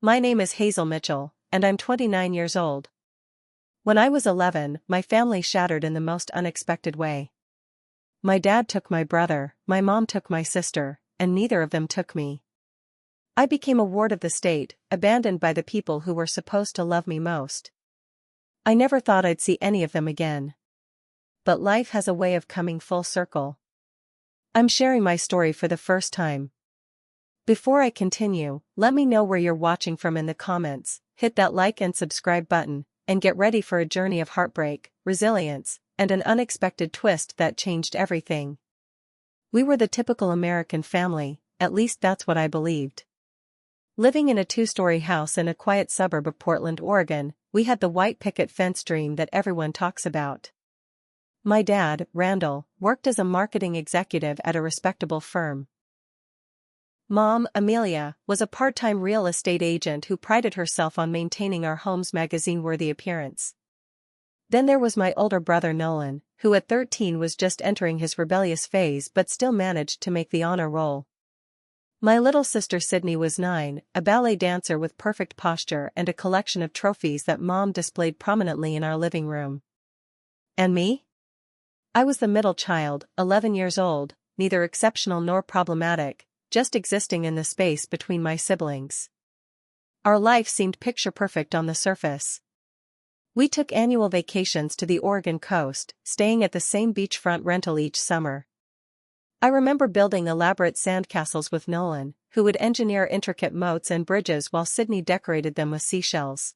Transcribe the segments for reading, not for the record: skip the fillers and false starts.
My name is Hazel Mitchell, and I'm 29 years old. When I was 11, my family shattered in the most unexpected way. My dad took my brother, my mom took my sister, and neither of them took me. I became a ward of the state, abandoned by the people who were supposed to love me most. I never thought I'd see any of them again. But life has a way of coming full circle. I'm sharing my story for the first time. Before I continue, let me know where you're watching from in the comments, hit that like and subscribe button, and get ready for a journey of heartbreak, resilience, and an unexpected twist that changed everything. We were the typical American family, at least that's what I believed. Living in a two-story house in a quiet suburb of Portland, Oregon, we had the white picket fence dream that everyone talks about. My dad, Randall, worked as a marketing executive at a respectable firm. Mom, Amelia, was a part-time real estate agent who prided herself on maintaining our home's magazine-worthy appearance. Then there was my older brother Nolan, who at 13 was just entering his rebellious phase but still managed to make the honor roll. My little sister Sydney was 9, a ballet dancer with perfect posture and a collection of trophies that Mom displayed prominently in our living room. And me? I was the middle child, 11 years old, neither exceptional nor problematic, just existing in the space between my siblings. Our life seemed picture-perfect on the surface. We took annual vacations to the Oregon coast, staying at the same beachfront rental each summer. I remember building elaborate sandcastles with Nolan, who would engineer intricate moats and bridges while Sydney decorated them with seashells.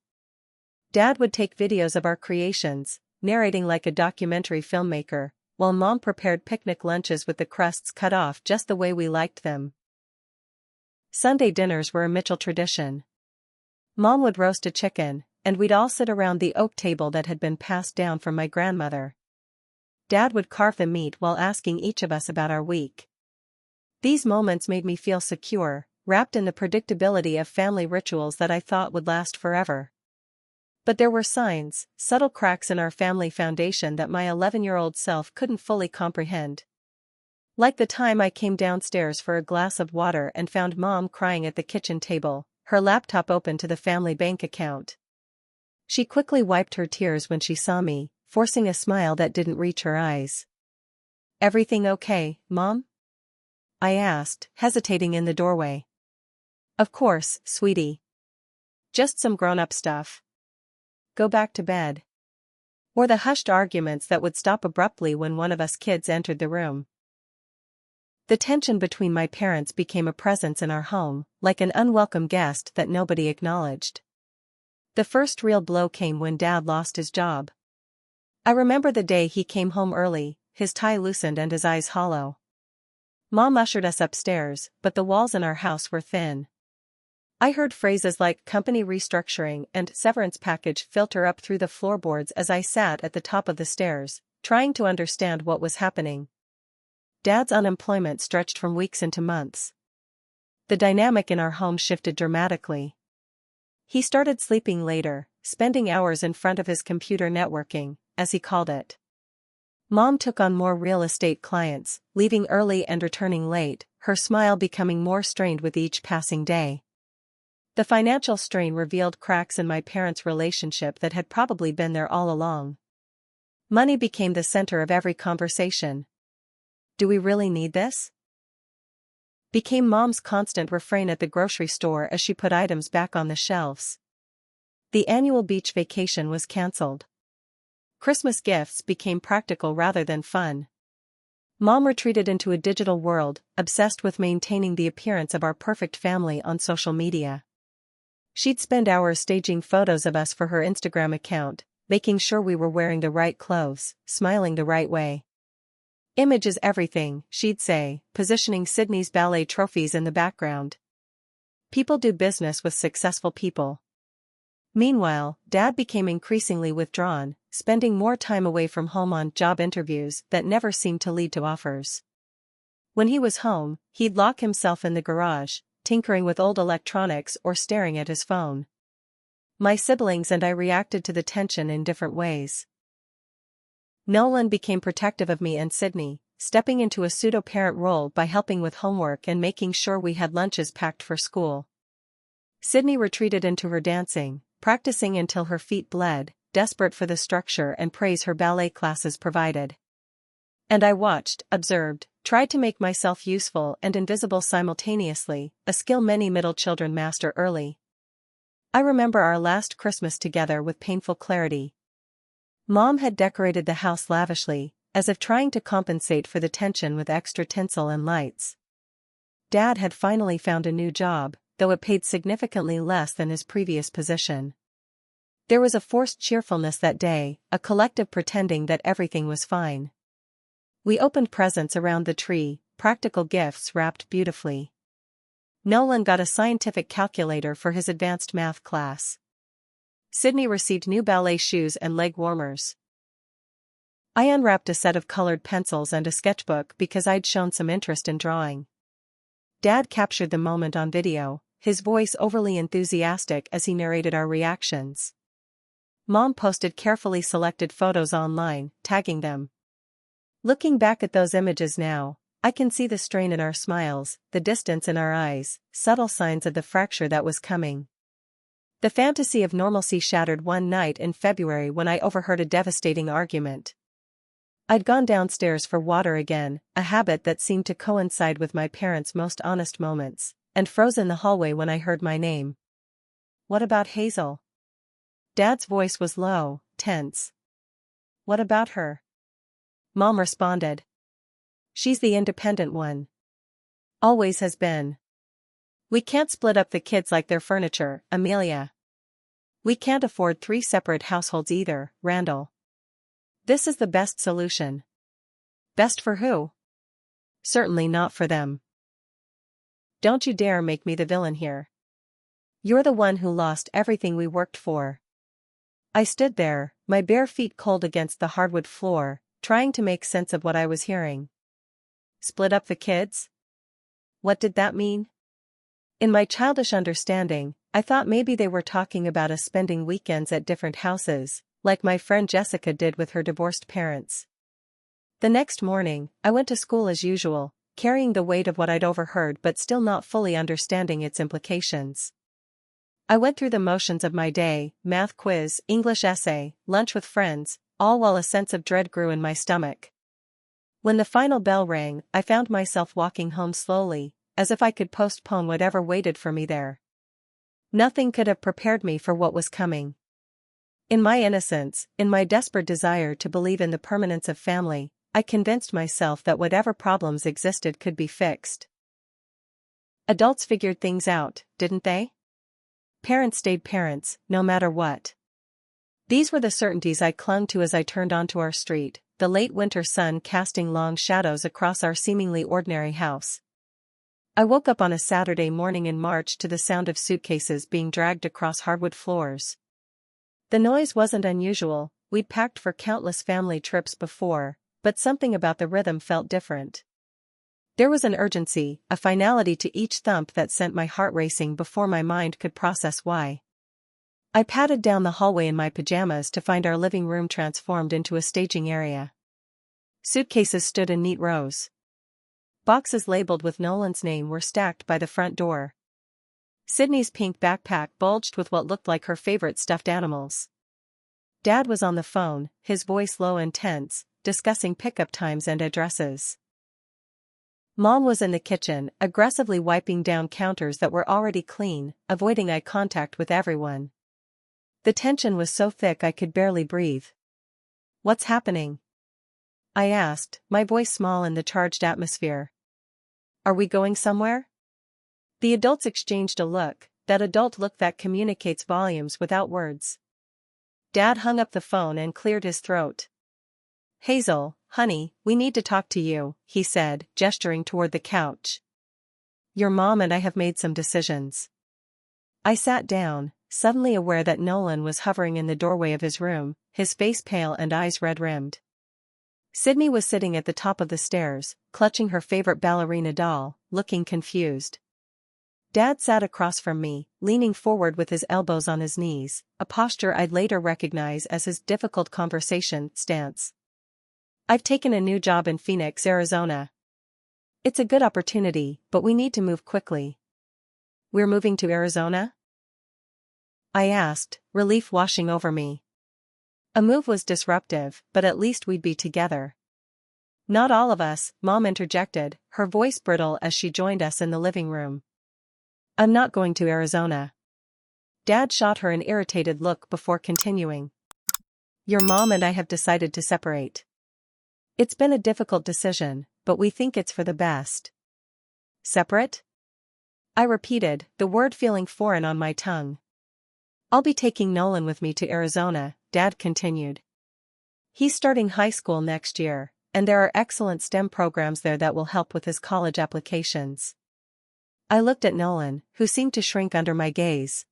Dad would take videos of our creations, narrating like a documentary filmmaker, while Mom prepared picnic lunches with the crusts cut off just the way we liked them. Sunday dinners were a Mitchell tradition. Mom would roast a chicken, and we'd all sit around the oak table that had been passed down from my grandmother. Dad would carve the meat while asking each of us about our week. These moments made me feel secure, wrapped in the predictability of family rituals that I thought would last forever. But there were signs, subtle cracks in our family foundation that my 11-year-old self couldn't fully comprehend. Like the time I came downstairs for a glass of water and found Mom crying at the kitchen table, her laptop open to the family bank account. She quickly wiped her tears when she saw me, forcing a smile that didn't reach her eyes. "Everything okay, Mom?" I asked, hesitating in the doorway. "Of course, sweetie. Just some grown-up stuff. Go back to bed." Or the hushed arguments that would stop abruptly when one of us kids entered the room. The tension between my parents became a presence in our home, like an unwelcome guest that nobody acknowledged. The first real blow came when Dad lost his job. I remember the day he came home early, his tie loosened and his eyes hollow. Mom ushered us upstairs, but the walls in our house were thin. I heard phrases like company restructuring and severance package filter up through the floorboards as I sat at the top of the stairs, trying to understand what was happening. Dad's unemployment stretched from weeks into months. The dynamic in our home shifted dramatically. He started sleeping later, spending hours in front of his computer networking, as he called it. Mom took on more real estate clients, leaving early and returning late, her smile becoming more strained with each passing day. The financial strain revealed cracks in my parents' relationship that had probably been there all along. Money became the center of every conversation. "Do we really need this?" became Mom's constant refrain at the grocery store as she put items back on the shelves. The annual beach vacation was canceled. Christmas gifts became practical rather than fun. Mom retreated into a digital world, obsessed with maintaining the appearance of our perfect family on social media. She'd spend hours staging photos of us for her Instagram account, making sure we were wearing the right clothes, smiling the right way. "Image is everything," she'd say, positioning Sydney's ballet trophies in the background. "People do business with successful people." Meanwhile, Dad became increasingly withdrawn, spending more time away from home on job interviews that never seemed to lead to offers. When he was home, he'd lock himself in the garage, tinkering with old electronics or staring at his phone. My siblings and I reacted to the tension in different ways. Nolan became protective of me and Sydney, stepping into a pseudo-parent role by helping with homework and making sure we had lunches packed for school. Sydney retreated into her dancing, practicing until her feet bled, desperate for the structure and praise her ballet classes provided. And I watched, observed, tried to make myself useful and invisible simultaneously, a skill many middle children master early. I remember our last Christmas together with painful clarity. Mom had decorated the house lavishly, as if trying to compensate for the tension with extra tinsel and lights. Dad had finally found a new job, though it paid significantly less than his previous position. There was a forced cheerfulness that day, a collective pretending that everything was fine. We opened presents around the tree, practical gifts wrapped beautifully. Nolan got a scientific calculator for his advanced math class. Sydney received new ballet shoes and leg warmers. I unwrapped a set of colored pencils and a sketchbook because I'd shown some interest in drawing. Dad captured the moment on video, his voice overly enthusiastic as he narrated our reactions. Mom posted carefully selected photos online, tagging them. Looking back at those images now, I can see the strain in our smiles, the distance in our eyes, subtle signs of the fracture that was coming. The fantasy of normalcy shattered one night in February when I overheard a devastating argument. I'd gone downstairs for water again, a habit that seemed to coincide with my parents' most honest moments, and froze in the hallway when I heard my name. "What about Hazel?" Dad's voice was low, tense. "What about her?" Mom responded. "She's the independent one. Always has been. We can't split up the kids like they're furniture, Amelia. We can't afford 3 separate households either, Randall. This is the best solution." Best for who? Certainly not for them. Don't you dare make me the villain here. You're the one who lost everything we worked for. I stood there, my bare feet cold against the hardwood floor, trying to make sense of what I was hearing. Split up the kids? What did that mean? In my childish understanding, I thought maybe they were talking about us spending weekends at different houses, like my friend Jessica did with her divorced parents. The next morning, I went to school as usual, carrying the weight of what I'd overheard but still not fully understanding its implications. I went through the motions of my day, math quiz, English essay, lunch with friends, all while a sense of dread grew in my stomach. When the final bell rang, I found myself walking home slowly, as if I could postpone whatever waited for me there. Nothing could have prepared me for what was coming. In my innocence, in my desperate desire to believe in the permanence of family, I convinced myself that whatever problems existed could be fixed. Adults figured things out, didn't they? Parents stayed parents, no matter what. These were the certainties I clung to as I turned onto our street, the late winter sun casting long shadows across our seemingly ordinary house. I woke up on a Saturday morning in March to the sound of suitcases being dragged across hardwood floors. The noise wasn't unusual, we'd packed for countless family trips before, but something about the rhythm felt different. There was an urgency, a finality to each thump that sent my heart racing before my mind could process why. I padded down the hallway in my pajamas to find our living room transformed into a staging area. Suitcases stood in neat rows. Boxes labeled with Nolan's name were stacked by the front door. Sydney's pink backpack bulged with what looked like her favorite stuffed animals. Dad was on the phone, his voice low and tense, discussing pickup times and addresses. Mom was in the kitchen, aggressively wiping down counters that were already clean, avoiding eye contact with everyone. The tension was so thick I could barely breathe. "What's happening?" I asked, my voice small in the charged atmosphere. "Are we going somewhere?" The adults exchanged a look, that adult look that communicates volumes without words. Dad hung up the phone and cleared his throat. "Hazel, honey, we need to talk to you," he said, gesturing toward the couch. "Your mom and I have made some decisions." I sat down, suddenly aware that Nolan was hovering in the doorway of his room, his face pale and eyes red-rimmed. Sydney was sitting at the top of the stairs, clutching her favorite ballerina doll, looking confused. Dad sat across from me, leaning forward with his elbows on his knees, a posture I'd later recognize as his difficult conversation stance. "I've taken a new job in Phoenix, Arizona. It's a good opportunity, but we need to move quickly." "We're moving to Arizona?" I asked, relief washing over me. A move was disruptive, but at least we'd be together. Not all of us, Mom interjected, her voice brittle as she joined us in the living room. I'm not going to Arizona. Dad shot her an irritated look before continuing. Your mom and I have decided to separate. It's been a difficult decision, but we think it's for the best. Separate? I repeated, the word feeling foreign on my tongue. I'll be taking Nolan with me to Arizona, Dad continued. He's starting high school next year, and there are excellent STEM programs there that will help with his college applications. I looked at Nolan, who seemed to shrink under my gaze.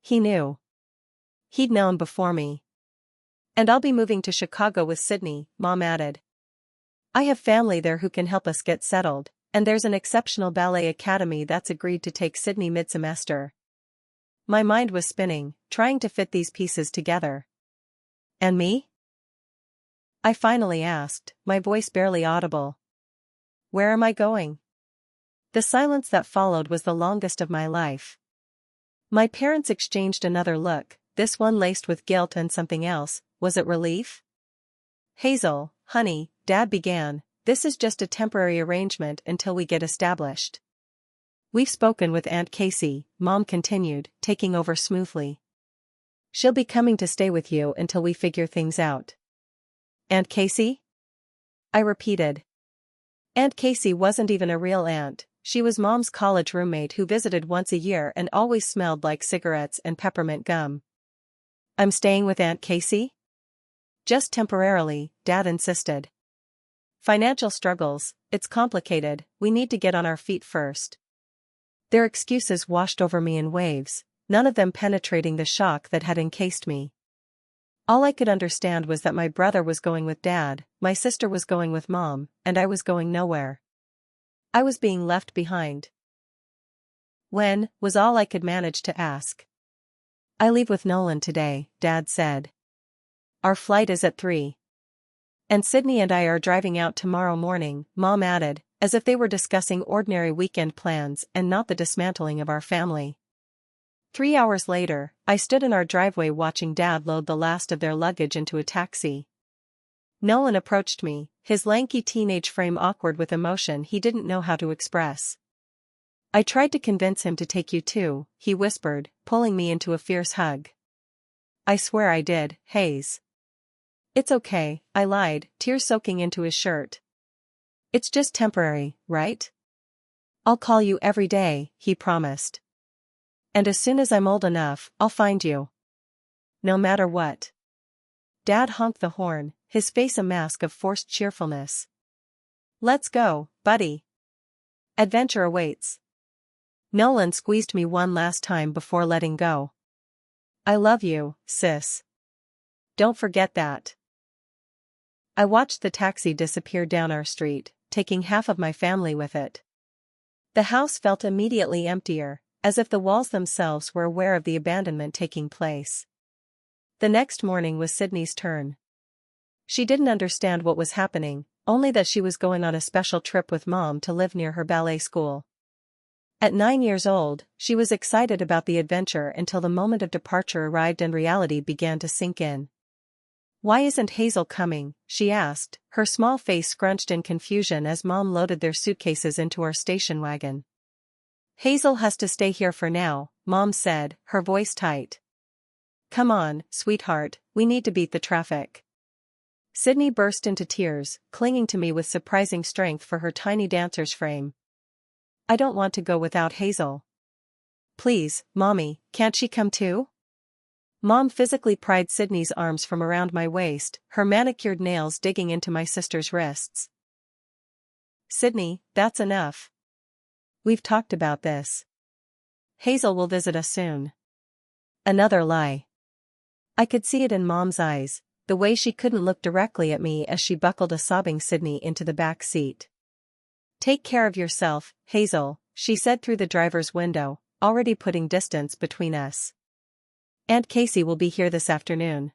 He knew. He'd known before me. And I'll be moving to Chicago with Sydney, Mom added. I have family there who can help us get settled, and there's an exceptional ballet academy that's agreed to take Sydney mid-semester. My mind was spinning, trying to fit these pieces together. And me? I finally asked, my voice barely audible. Where am I going? The silence that followed was the longest of my life. My parents exchanged another look, this one laced with guilt and something else. Was it relief? Hazel, honey, Dad began, this is just a temporary arrangement until we get established. We've spoken with Aunt Casey, Mom continued, taking over smoothly. She'll be coming to stay with you until we figure things out. Aunt Casey? I repeated. Aunt Casey wasn't even a real aunt, she was Mom's college roommate who visited once a year and always smelled like cigarettes and peppermint gum. I'm staying with Aunt Casey? Just temporarily, Dad insisted. Financial struggles, it's complicated, we need to get on our feet first. Their excuses washed over me in waves, none of them penetrating the shock that had encased me. All I could understand was that my brother was going with Dad, my sister was going with Mom, and I was going nowhere. I was being left behind. When, was all I could manage to ask. I leave with Nolan today, Dad said. Our flight is at 3. And Sydney and I are driving out tomorrow morning, Mom added, as if they were discussing ordinary weekend plans and not the dismantling of our family. 3 hours later, I stood in our driveway watching Dad load the last of their luggage into a taxi. Nolan approached me, his lanky teenage frame awkward with emotion he didn't know how to express. I tried to convince him to take you too, he whispered, pulling me into a fierce hug. I swear I did, Hayes. It's okay, I lied, tears soaking into his shirt. It's just temporary, right? I'll call you every day, he promised. And as soon as I'm old enough, I'll find you. No matter what. Dad honked the horn, his face a mask of forced cheerfulness. Let's go, buddy. Adventure awaits. Nolan squeezed me one last time before letting go. I love you, sis. Don't forget that. I watched the taxi disappear down our street, taking half of my family with it. The house felt immediately emptier, as if the walls themselves were aware of the abandonment taking place. The next morning was Sydney's turn. She didn't understand what was happening, only that she was going on a special trip with Mom to live near her ballet school. At 9 years old, she was excited about the adventure until the moment of departure arrived and reality began to sink in. Why isn't Hazel coming? She asked, her small face scrunched in confusion as Mom loaded their suitcases into our station wagon. Hazel has to stay here for now, Mom said, her voice tight. Come on, sweetheart, we need to beat the traffic. Sydney burst into tears, clinging to me with surprising strength for her tiny dancer's frame. I don't want to go without Hazel. Please, Mommy, can't she come too? Mom physically pried Sydney's arms from around my waist, her manicured nails digging into my sister's wrists. Sydney, that's enough. We've talked about this. Hazel will visit us soon. Another lie. I could see it in Mom's eyes, the way she couldn't look directly at me as she buckled a sobbing Sydney into the back seat. Take care of yourself, Hazel, she said through the driver's window, already putting distance between us. Aunt Casey will be here this afternoon.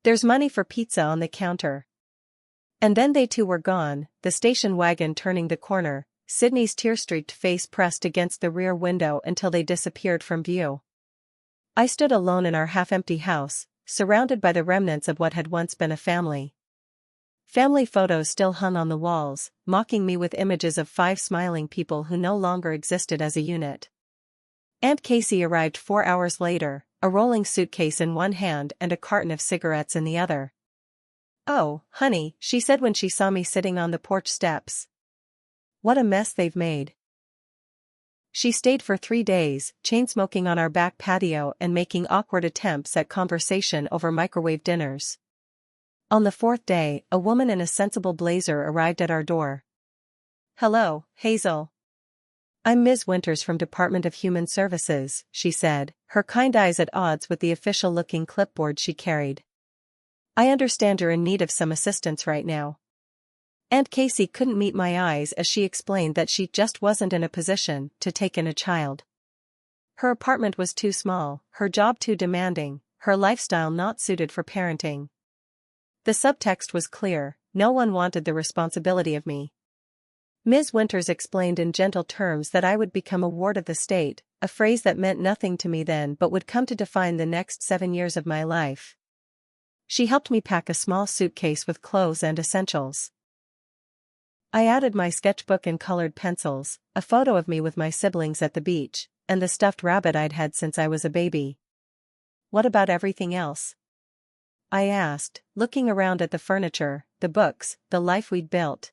There's money for pizza on the counter. And then they too were gone, the station wagon turning the corner, Sydney's tear-streaked face pressed against the rear window until they disappeared from view. I stood alone in our half-empty house, surrounded by the remnants of what had once been a family. Family photos still hung on the walls, mocking me with images of 5 smiling people who no longer existed as a unit. Aunt Casey arrived 4 hours later, a rolling suitcase in one hand and a carton of cigarettes in the other. "Oh, honey," she said when she saw me sitting on the porch steps. "What a mess they've made." She stayed for 3 days, chain-smoking on our back patio and making awkward attempts at conversation over microwave dinners. On the 4th day, a woman in a sensible blazer arrived at our door. "Hello, Hazel. I'm Ms. Winters from Department of Human Services," she said, her kind eyes at odds with the official-looking clipboard she carried. "I understand you're in need of some assistance right now." Aunt Casey couldn't meet my eyes as she explained that she just wasn't in a position to take in a child. Her apartment was too small, her job too demanding, her lifestyle not suited for parenting. The subtext was clear: no one wanted the responsibility of me. Ms. Winters explained in gentle terms that I would become a ward of the state, a phrase that meant nothing to me then but would come to define the next 7 years of my life. She helped me pack a small suitcase with clothes and essentials. I added my sketchbook and colored pencils, a photo of me with my siblings at the beach, and the stuffed rabbit I'd had since I was a baby. "What about everything else?" I asked, looking around at the furniture, the books, the life we'd built.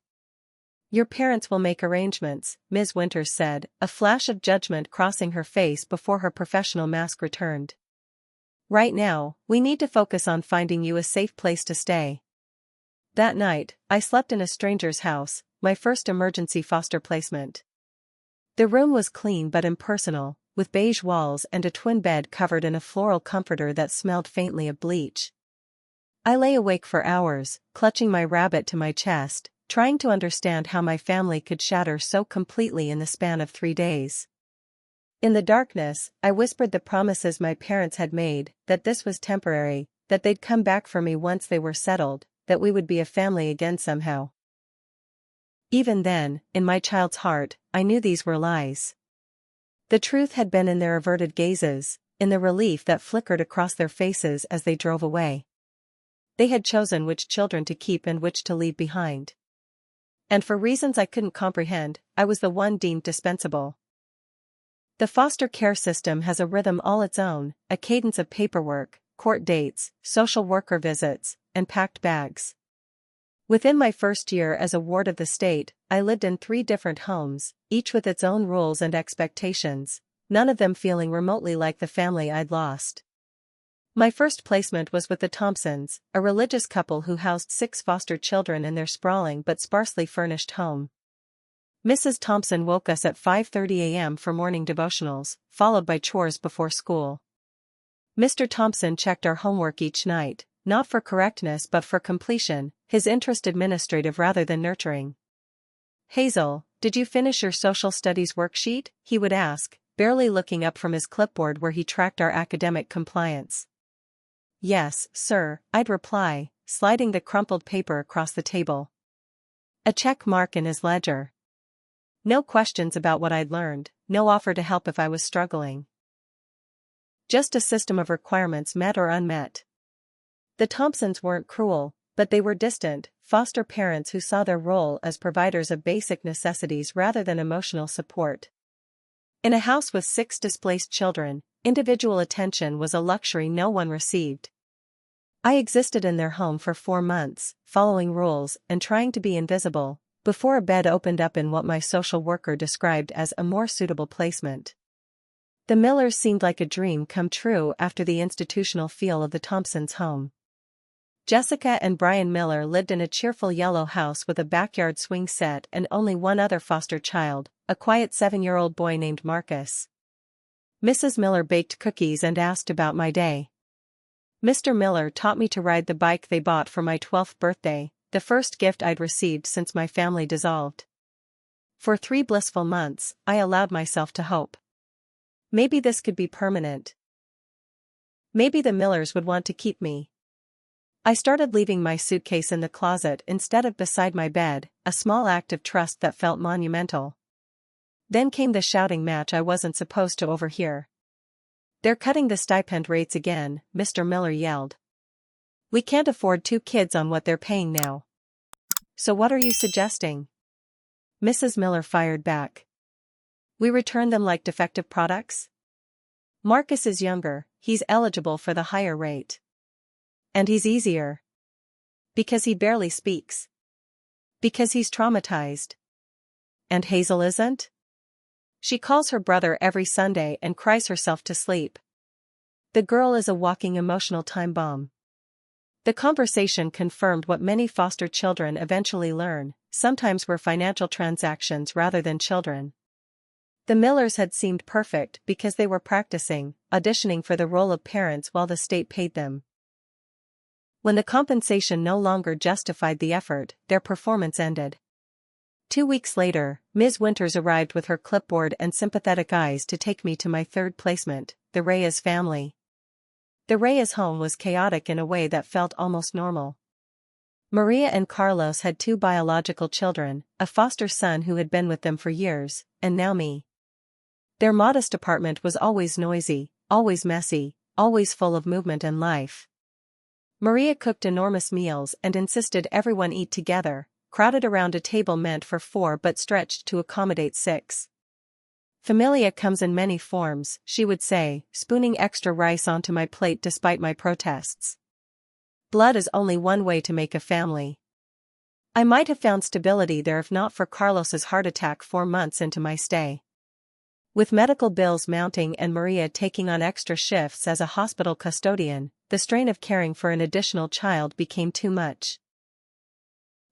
"Your parents will make arrangements," Ms. Winters said, a flash of judgment crossing her face before her professional mask returned. "Right now, we need to focus on finding you a safe place to stay." That night, I slept in a stranger's house, my first emergency foster placement. The room was clean but impersonal, with beige walls and a twin bed covered in a floral comforter that smelled faintly of bleach. I lay awake for hours, clutching my rabbit to my chest, trying to understand how my family could shatter so completely in the span of 3 days. In the darkness, I whispered the promises my parents had made, that this was temporary, that they'd come back for me once they were settled, that we would be a family again somehow. Even then, in my child's heart, I knew these were lies. The truth had been in their averted gazes, in the relief that flickered across their faces as they drove away. They had chosen which children to keep and which to leave behind. And for reasons I couldn't comprehend, I was the one deemed dispensable. The foster care system has a rhythm all its own, a cadence of paperwork, court dates, social worker visits, and packed bags. Within my first year as a ward of the state, I lived in 3 different homes, each with its own rules and expectations, none of them feeling remotely like the family I'd lost. My first placement was with the Thompsons, a religious couple who housed 6 foster children in their sprawling but sparsely furnished home. Mrs. Thompson woke us at 5:30 a.m. for morning devotionals, followed by chores before school. Mr. Thompson checked our homework each night, not for correctness but for completion, his interest administrative rather than nurturing. "Hazel, did you finish your social studies worksheet?" he would ask, barely looking up from his clipboard where he tracked our academic compliance. "Yes, sir," I'd reply, sliding the crumpled paper across the table. A check mark in his ledger. No questions about what I'd learned, no offer to help if I was struggling. Just a system of requirements met or unmet. The Thompsons weren't cruel, but they were distant, foster parents who saw their role as providers of basic necessities rather than emotional support. In a house with 6 displaced children, individual attention was a luxury no one received. I existed in their home for 4 months, following rules and trying to be invisible, before a bed opened up in what my social worker described as a more suitable placement. The Millers seemed like a dream come true after the institutional feel of the Thompsons' home. Jessica and Brian Miller lived in a cheerful yellow house with a backyard swing set and only one other foster child, a quiet 7-year-old boy named Marcus. Mrs. Miller baked cookies and asked about my day. Mr. Miller taught me to ride the bike they bought for my 12th birthday, the first gift I'd received since my family dissolved. For 3 blissful months, I allowed myself to hope. Maybe this could be permanent. Maybe the Millers would want to keep me. I started leaving my suitcase in the closet instead of beside my bed, a small act of trust that felt monumental. Then came the shouting match I wasn't supposed to overhear. "They're cutting the stipend rates again," Mr. Miller yelled. "We can't afford 2 kids on what they're paying now." "So what are you suggesting?" Mrs. Miller fired back. "We return them like defective products? Marcus is younger, he's eligible for the higher rate. And he's easier. Because he barely speaks. Because he's traumatized. And Hazel isn't? She calls her brother every Sunday and cries herself to sleep. The girl is a walking emotional time bomb." The conversation confirmed what many foster children eventually learn: sometimes we're financial transactions rather than children. The Millers had seemed perfect because they were practicing, auditioning for the role of parents while the state paid them. When the compensation no longer justified the effort, their performance ended. 2 weeks later, Ms. Winters arrived with her clipboard and sympathetic eyes to take me to my third placement, the Reyes family. The Reyes home was chaotic in a way that felt almost normal. Maria and Carlos had 2 biological children, a foster son who had been with them for years, and now me. Their modest apartment was always noisy, always messy, always full of movement and life. Maria cooked enormous meals and insisted everyone eat together, crowded around a table meant for 4 but stretched to accommodate 6. "Familia comes in many forms," she would say, spooning extra rice onto my plate despite my protests. "Blood is only one way to make a family." I might have found stability there if not for Carlos's heart attack 4 months into my stay. With medical bills mounting and Maria taking on extra shifts as a hospital custodian, the strain of caring for an additional child became too much.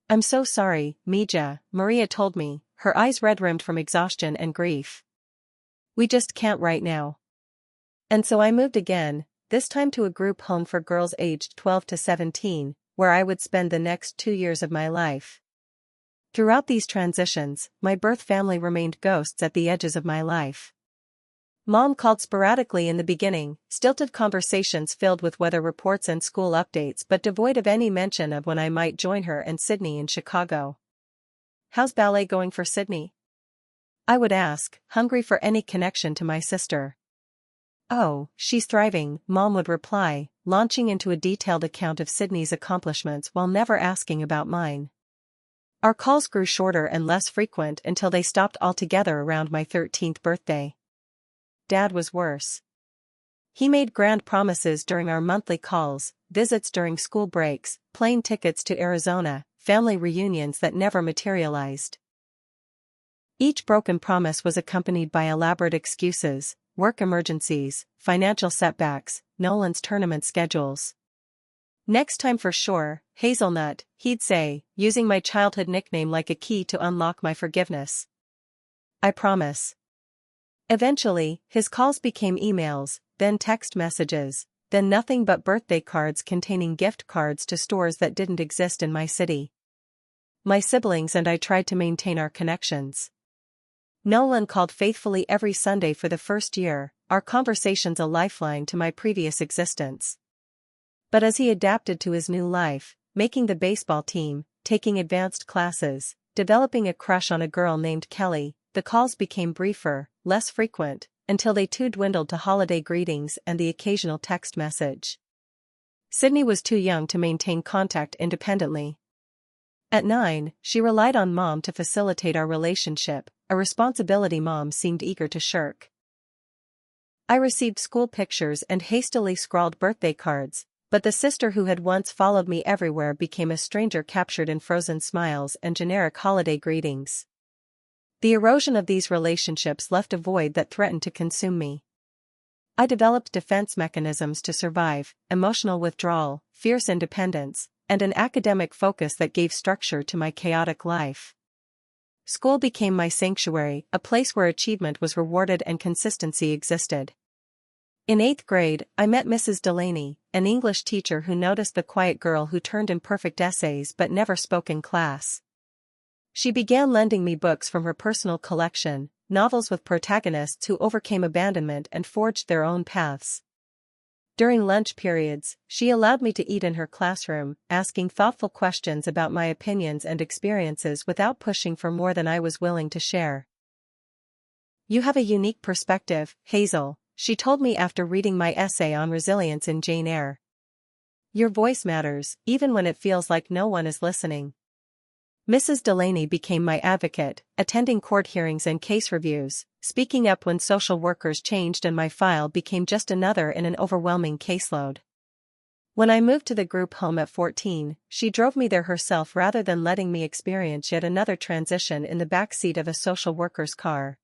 "I'm so sorry, Mija," Maria told me, her eyes red-rimmed from exhaustion and grief. "We just can't right now." And so I moved again, this time to a group home for girls aged 12 to 17, where I would spend the next 2 years of my life. Throughout these transitions, my birth family remained ghosts at the edges of my life. Mom called sporadically in the beginning, stilted conversations filled with weather reports and school updates but devoid of any mention of when I might join her and Sydney in Chicago. "How's ballet going for Sydney?" I would ask, hungry for any connection to my sister. "Oh, she's thriving," Mom would reply, launching into a detailed account of Sydney's accomplishments while never asking about mine. Our calls grew shorter and less frequent until they stopped altogether around my 13th birthday. Dad was worse. He made grand promises during our monthly calls, visits during school breaks, plane tickets to Arizona, family reunions that never materialized. Each broken promise was accompanied by elaborate excuses, work emergencies, financial setbacks, Nolan's tournament schedules. "Next time for sure, Hazelnut," he'd say, using my childhood nickname like a key to unlock my forgiveness. "I promise." Eventually, his calls became emails, then text messages, then nothing but birthday cards containing gift cards to stores that didn't exist in my city. My siblings and I tried to maintain our connections. Nolan called faithfully every Sunday for the first year, our conversations a lifeline to my previous existence. But as he adapted to his new life, making the baseball team, taking advanced classes, developing a crush on a girl named Kelly, the calls became briefer, less frequent, until they too dwindled to holiday greetings and the occasional text message. Sydney was too young to maintain contact independently. At 9, she relied on Mom to facilitate our relationship, a responsibility Mom seemed eager to shirk. I received school pictures and hastily scrawled birthday cards, but the sister who had once followed me everywhere became a stranger captured in frozen smiles and generic holiday greetings. The erosion of these relationships left a void that threatened to consume me. I developed defense mechanisms to survive: emotional withdrawal, fierce independence, and an academic focus that gave structure to my chaotic life. School became my sanctuary, a place where achievement was rewarded and consistency existed. In 8th grade, I met Mrs. Delaney, an English teacher who noticed the quiet girl who turned in perfect essays but never spoke in class. She began lending me books from her personal collection, novels with protagonists who overcame abandonment and forged their own paths. During lunch periods, she allowed me to eat in her classroom, asking thoughtful questions about my opinions and experiences without pushing for more than I was willing to share. "You have a unique perspective, Hazel," she told me after reading my essay on resilience in Jane Eyre. Your voice matters, even when it feels like no one is listening. Mrs. Delaney became my advocate, attending court hearings and case reviews, speaking up when social workers changed and my file became just another in an overwhelming caseload. When I moved to the group home at 14, she drove me there herself rather than letting me experience yet another transition in the back seat of a social worker's car.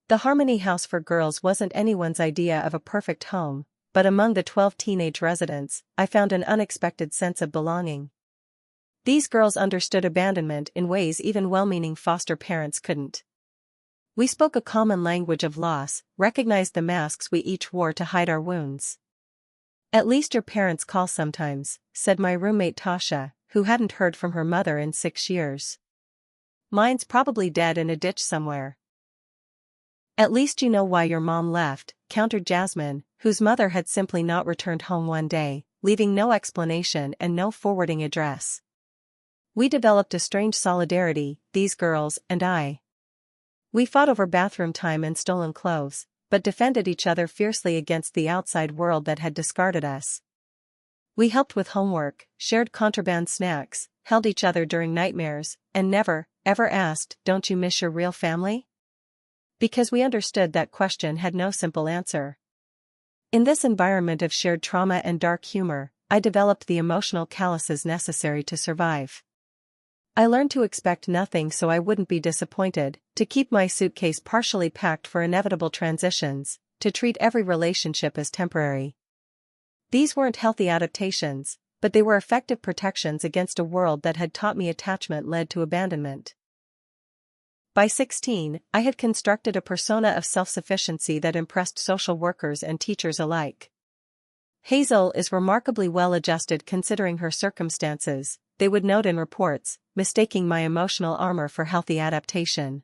The Harmony House for Girls wasn't anyone's idea of a perfect home, but among the 12 teenage residents, I found an unexpected sense of belonging. These girls understood abandonment in ways even well-meaning foster parents couldn't. We spoke a common language of loss, recognized the masks we each wore to hide our wounds. At least your parents call sometimes, said my roommate Tasha, who hadn't heard from her mother in 6 years. Mine's probably dead in a ditch somewhere. At least you know why your mom left, countered Jasmine, whose mother had simply not returned home one day, leaving no explanation and no forwarding address. We developed a strange solidarity, these girls and I. We fought over bathroom time and stolen clothes, but defended each other fiercely against the outside world that had discarded us. We helped with homework, shared contraband snacks, held each other during nightmares, and never, ever asked, "Don't you miss your real family?" Because we understood that question had no simple answer. In this environment of shared trauma and dark humor, I developed the emotional calluses necessary to survive. I learned to expect nothing so I wouldn't be disappointed, to keep my suitcase partially packed for inevitable transitions, to treat every relationship as temporary. These weren't healthy adaptations, but they were effective protections against a world that had taught me attachment led to abandonment. By 16, I had constructed a persona of self-sufficiency that impressed social workers and teachers alike. Hazel is remarkably well-adjusted considering her circumstances, they would note in reports, mistaking my emotional armor for healthy adaptation.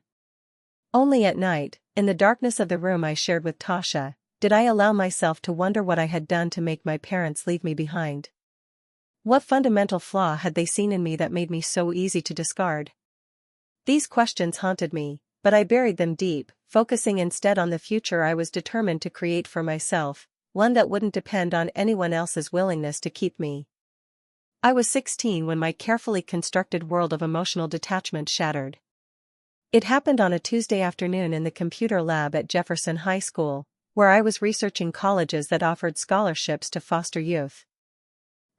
Only at night, in the darkness of the room I shared with Tasha, did I allow myself to wonder what I had done to make my parents leave me behind. What fundamental flaw had they seen in me that made me so easy to discard? These questions haunted me, but I buried them deep, focusing instead on the future I was determined to create for myself, one that wouldn't depend on anyone else's willingness to keep me. I was 16 when my carefully constructed world of emotional detachment shattered. It happened on a Tuesday afternoon in the computer lab at Jefferson High School, where I was researching colleges that offered scholarships to foster youth.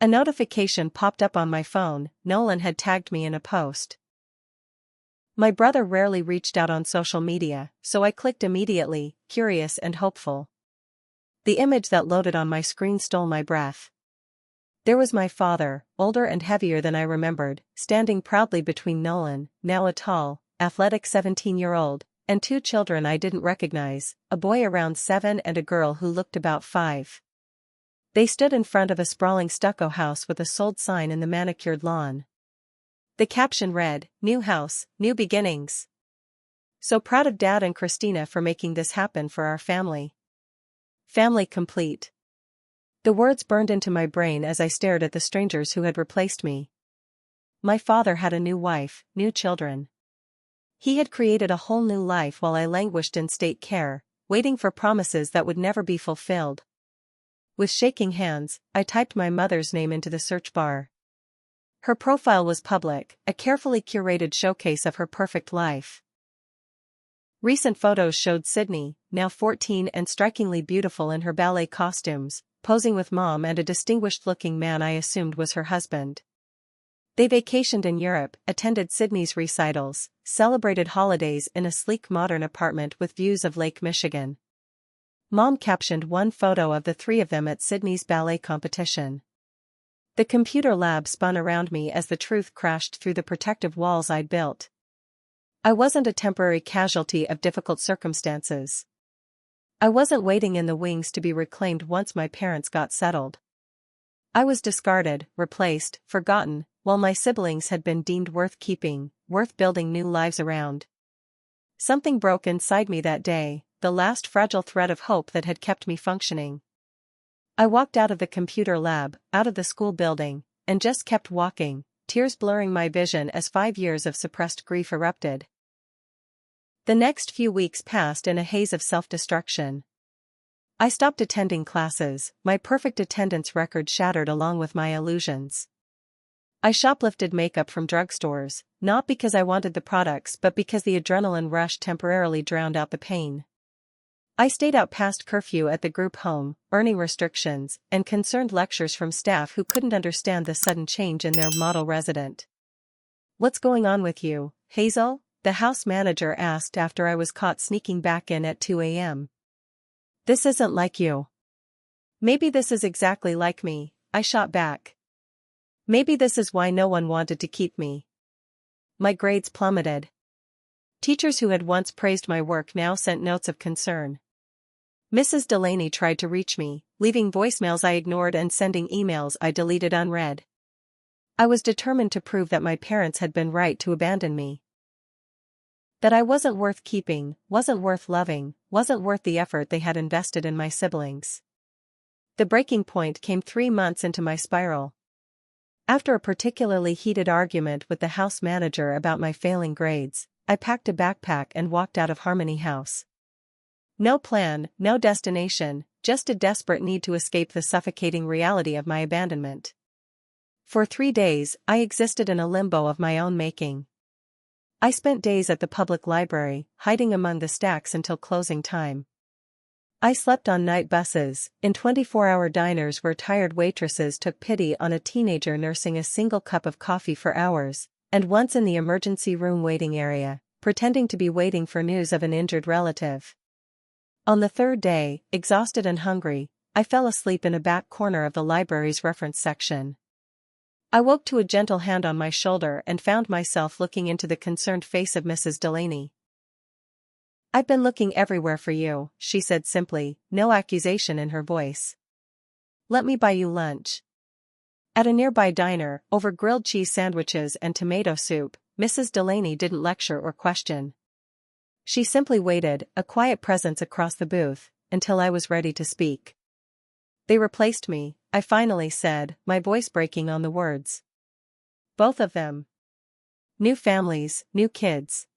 A notification popped up on my phone. Nolan had tagged me in a post. My brother rarely reached out on social media, so I clicked immediately, curious and hopeful. The image that loaded on my screen stole my breath. There was my father, older and heavier than I remembered, standing proudly between Nolan, now a tall, athletic 17-year-old, and 2 children I didn't recognize, a boy around 7 and a girl who looked about 5. They stood in front of a sprawling stucco house with a sold sign in the manicured lawn. The caption read, "New house, new beginnings." So proud of Dad and Christina for making this happen for our family. Family complete. The words burned into my brain as I stared at the strangers who had replaced me. My father had a new wife, new children. He had created a whole new life while I languished in state care, waiting for promises that would never be fulfilled. With shaking hands, I typed my mother's name into the search bar. Her profile was public, a carefully curated showcase of her perfect life. Recent photos showed Sydney, now 14 and strikingly beautiful in her ballet costumes, posing with Mom and a distinguished-looking man I assumed was her husband. They vacationed in Europe, attended Sydney's recitals, celebrated holidays in a sleek modern apartment with views of Lake Michigan. Mom captioned one photo of the 3 of them at Sydney's ballet competition. The computer lab spun around me as the truth crashed through the protective walls I'd built. I wasn't a temporary casualty of difficult circumstances. I wasn't waiting in the wings to be reclaimed once my parents got settled. I was discarded, replaced, forgotten, while my siblings had been deemed worth keeping, worth building new lives around. Something broke inside me that day, the last fragile thread of hope that had kept me functioning. I walked out of the computer lab, out of the school building, and just kept walking, tears blurring my vision as 5 years of suppressed grief erupted. The next few weeks passed in a haze of self-destruction. I stopped attending classes, my perfect attendance record shattered along with my illusions. I shoplifted makeup from drugstores, not because I wanted the products but because the adrenaline rush temporarily drowned out the pain. I stayed out past curfew at the group home, earning restrictions, and concerned lectures from staff who couldn't understand the sudden change in their model resident. "What's going on with you, Hazel?" the house manager asked after I was caught sneaking back in at 2 a.m. "This isn't like you." "Maybe this is exactly like me," I shot back. "Maybe this is why no one wanted to keep me." My grades plummeted. Teachers who had once praised my work now sent notes of concern. Mrs. Delaney tried to reach me, leaving voicemails I ignored and sending emails I deleted unread. I was determined to prove that my parents had been right to abandon me. That I wasn't worth keeping, wasn't worth loving, wasn't worth the effort they had invested in my siblings. The breaking point came 3 months into my spiral. After a particularly heated argument with the house manager about my failing grades, I packed a backpack and walked out of Harmony House. No plan, no destination, just a desperate need to escape the suffocating reality of my abandonment. For 3 days, I existed in a limbo of my own making. I spent days at the public library, hiding among the stacks until closing time. I slept on night buses, in 24-hour diners where tired waitresses took pity on a teenager nursing a single cup of coffee for hours, and once in the emergency room waiting area, pretending to be waiting for news of an injured relative. On the 3rd day, exhausted and hungry, I fell asleep in a back corner of the library's reference section. I woke to a gentle hand on my shoulder and found myself looking into the concerned face of Mrs. Delaney. "I've been looking everywhere for you," she said simply, no accusation in her voice. "Let me buy you lunch." At a nearby diner, over grilled cheese sandwiches and tomato soup, Mrs. Delaney didn't lecture or question. She simply waited, a quiet presence across the booth, until I was ready to speak. "They replaced me," I finally said, my voice breaking on the words. "Both of them. New families, new kids.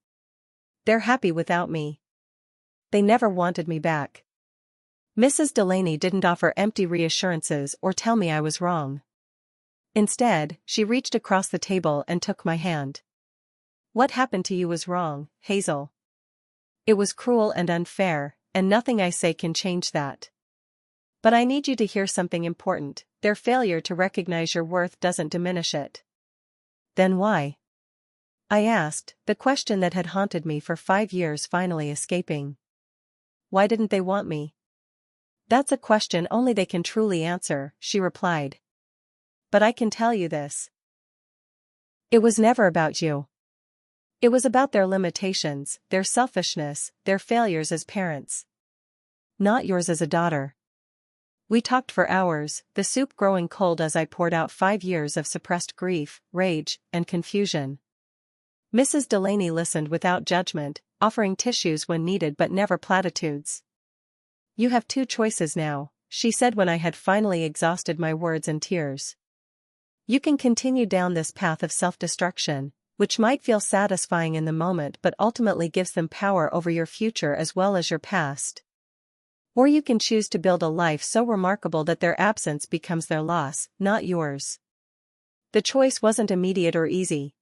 They're happy without me. They never wanted me back." Mrs. Delaney didn't offer empty reassurances or tell me I was wrong. Instead, she reached across the table and took my hand. "What happened to you was wrong, Hazel. It was cruel and unfair, and nothing I say can change that. But I need you to hear something important: their failure to recognize your worth doesn't diminish it." "Then why?" I asked, the question that had haunted me for 5 years finally escaping. "Why didn't they want me?" "That's a question only they can truly answer," she replied. "But I can tell you this. It was never about you. It was about their limitations, their selfishness, their failures as parents. Not yours as a daughter." We talked for hours, the soup growing cold as I poured out 5 years of suppressed grief, rage, and confusion. Mrs. Delaney listened without judgment, offering tissues when needed but never platitudes. "You have 2 choices now," she said when I had finally exhausted my words and tears. "You can continue down this path of self-destruction, which might feel satisfying in the moment but ultimately gives them power over your future as well as your past. Or you can choose to build a life so remarkable that their absence becomes their loss, not yours." The choice wasn't immediate or easy.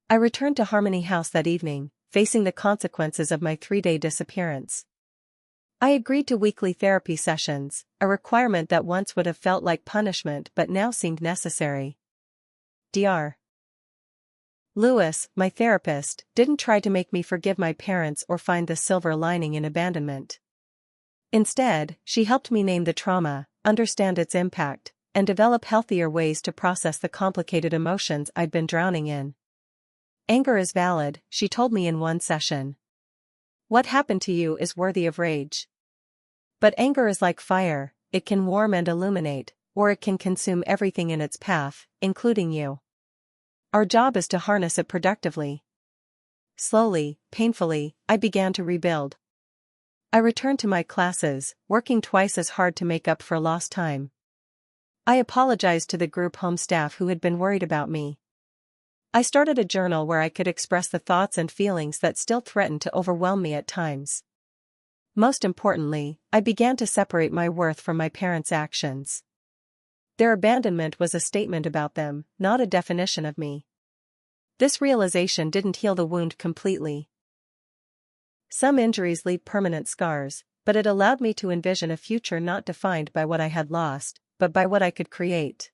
I returned to Harmony House that evening, facing the consequences of my 3-day disappearance. I agreed to weekly therapy sessions, a requirement that once would have felt like punishment but now seemed necessary. Dr. Lewis, my therapist, didn't try to make me forgive my parents or find the silver lining in abandonment. Instead, she helped me name the trauma, understand its impact, and develop healthier ways to process the complicated emotions I'd been drowning in. "Anger is valid," she told me in one session. "What happened to you is worthy of rage. But anger is like fire, it can warm and illuminate, or it can consume everything in its path, including you. Our job is to harness it productively." Slowly, painfully, I began to rebuild. I returned to my classes, working twice as hard to make up for lost time. I apologized to the group home staff who had been worried about me. I started a journal where I could express the thoughts and feelings that still threatened to overwhelm me at times. Most importantly, I began to separate my worth from my parents' actions. Their abandonment was a statement about them, not a definition of me. This realization didn't heal the wound completely. Some injuries leave permanent scars, but it allowed me to envision a future not defined by what I had lost, but by what I could create.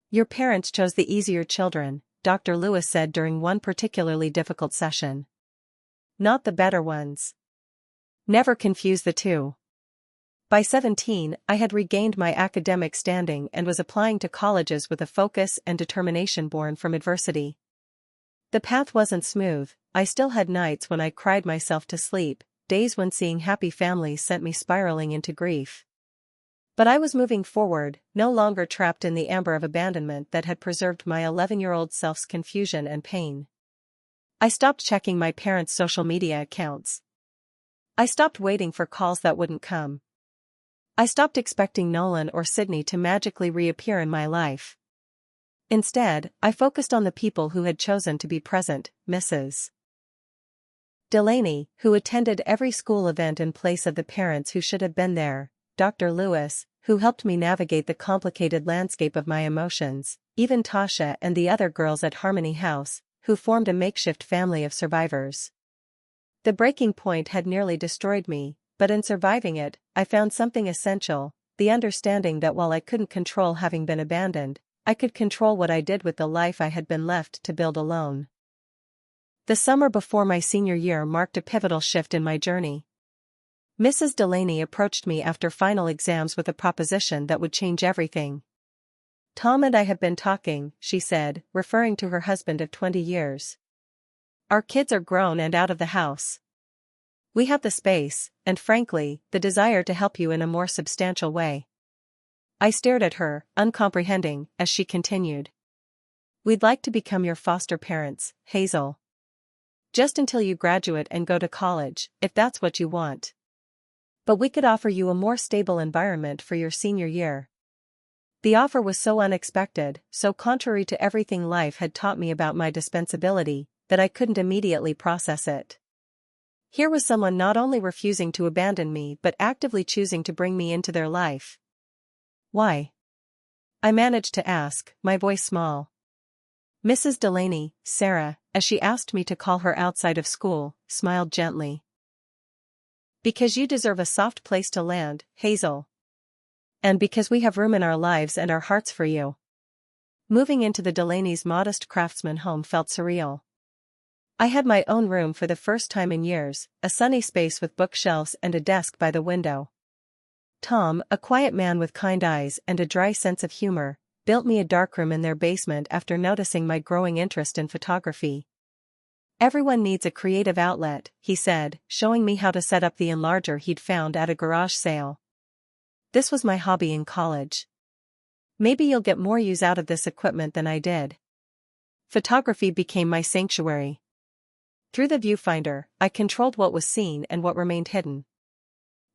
Your parents chose the easier children, Dr. Lewis said during one particularly difficult session. Not the better ones. Never confuse the two. By 17, I had regained my academic standing and was applying to colleges with a focus and determination born from adversity. The path wasn't smooth. I still had nights when I cried myself to sleep, days when seeing happy families sent me spiraling into grief. But I was moving forward, no longer trapped in the amber of abandonment that had preserved my 11-year-old self's confusion and pain. I stopped checking my parents' social media accounts. I stopped waiting for calls that wouldn't come. I stopped expecting Nolan or Sydney to magically reappear in my life. Instead, I focused on the people who had chosen to be present, Mrs. Delaney, who attended every school event in place of the parents who should have been there, Dr. Lewis, who helped me navigate the complicated landscape of my emotions, even Tasha and the other girls at Harmony House, who formed a makeshift family of survivors. The breaking point had nearly destroyed me, but in surviving it, I found something essential, the understanding that while I couldn't control having been abandoned, I could control what I did with the life I had been left to build alone. The summer before my senior year marked a pivotal shift in my journey. Mrs. Delaney approached me after final exams with a proposition that would change everything. Tom and I have been talking, she said, referring to her husband of 20 years. Our kids are grown and out of the house. We have the space, and frankly, the desire to help you in a more substantial way. I stared at her, uncomprehending, as she continued. We'd like to become your foster parents, Hazel. Just until you graduate and go to college, if that's what you want. But we could offer you a more stable environment for your senior year. The offer was so unexpected, so contrary to everything life had taught me about my dispensability, that I couldn't immediately process it. Here was someone not only refusing to abandon me but actively choosing to bring me into their life. Why? I managed to ask, my voice small. Mrs. Delaney, Sarah, as she asked me to call her outside of school, smiled gently. Because you deserve a soft place to land, Hazel. And because we have room in our lives and our hearts for you. Moving into the Delaney's modest craftsman home felt surreal. I had my own room for the first time in years, a sunny space with bookshelves and a desk by the window. Tom, a quiet man with kind eyes and a dry sense of humor, built me a darkroom in their basement after noticing my growing interest in photography. Everyone needs a creative outlet, he said, showing me how to set up the enlarger he'd found at a garage sale. This was my hobby in college. Maybe you'll get more use out of this equipment than I did. Photography became my sanctuary. Through the viewfinder, I controlled what was seen and what remained hidden.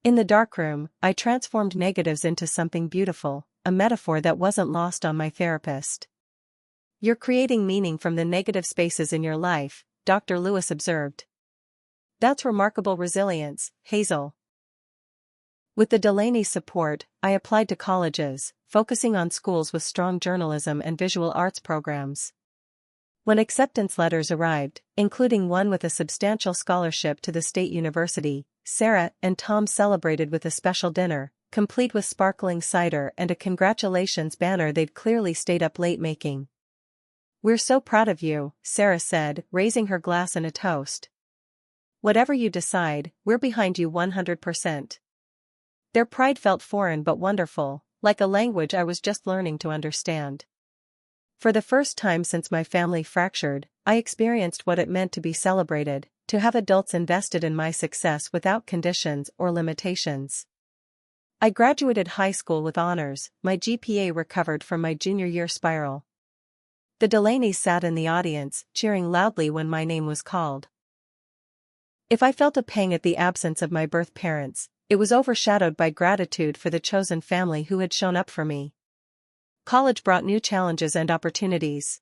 In the darkroom, I transformed negatives into something beautiful, a metaphor that wasn't lost on my therapist. You're creating meaning from the negative spaces in your life, Dr. Lewis observed. That's remarkable resilience, Hazel. With the Delaney support, I applied to colleges, focusing on schools with strong journalism and visual arts programs. When acceptance letters arrived, including one with a substantial scholarship to the state university, Sarah and Tom celebrated with a special dinner, complete with sparkling cider and a congratulations banner they'd clearly stayed up late making. We're so proud of you, Sarah said, raising her glass in a toast. Whatever you decide, we're behind you 100%. Their pride felt foreign but wonderful, like a language I was just learning to understand. For the first time since my family fractured, I experienced what it meant to be celebrated, to have adults invested in my success without conditions or limitations. I graduated high school with honors, my GPA recovered from my junior year spiral. The Delaneys sat in the audience, cheering loudly when my name was called. If I felt a pang at the absence of my birth parents, it was overshadowed by gratitude for the chosen family who had shown up for me. College brought new challenges and opportunities.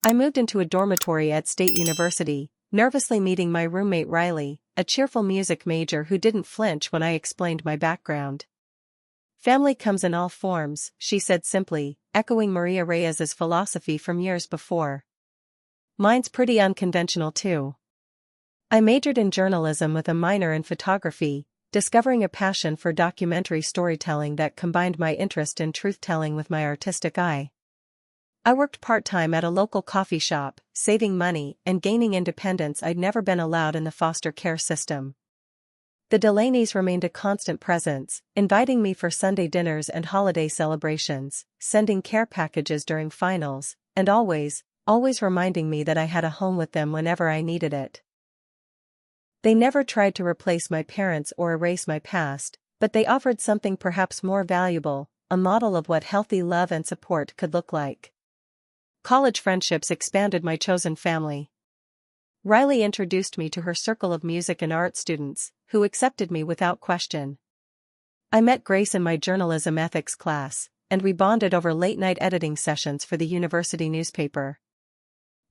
I moved into a dormitory at State University, nervously meeting my roommate Riley, a cheerful music major who didn't flinch when I explained my background. Family comes in all forms, she said simply, echoing Maria Reyes's philosophy from years before. Mine's pretty unconventional too. I majored in journalism with a minor in photography, discovering a passion for documentary storytelling that combined my interest in truth-telling with my artistic eye. I worked part-time at a local coffee shop, saving money and gaining independence I'd never been allowed in the foster care system. The Delaney's remained a constant presence, inviting me for Sunday dinners and holiday celebrations, sending care packages during finals, and always reminding me that I had a home with them whenever I needed it. They never tried to replace my parents or erase my past, but they offered something perhaps more valuable, a model of what healthy love and support could look like. College friendships expanded my chosen family. Riley introduced me to her circle of music and art students, who accepted me without question. I met Grace in my journalism ethics class, and we bonded over late-night editing sessions for the university newspaper.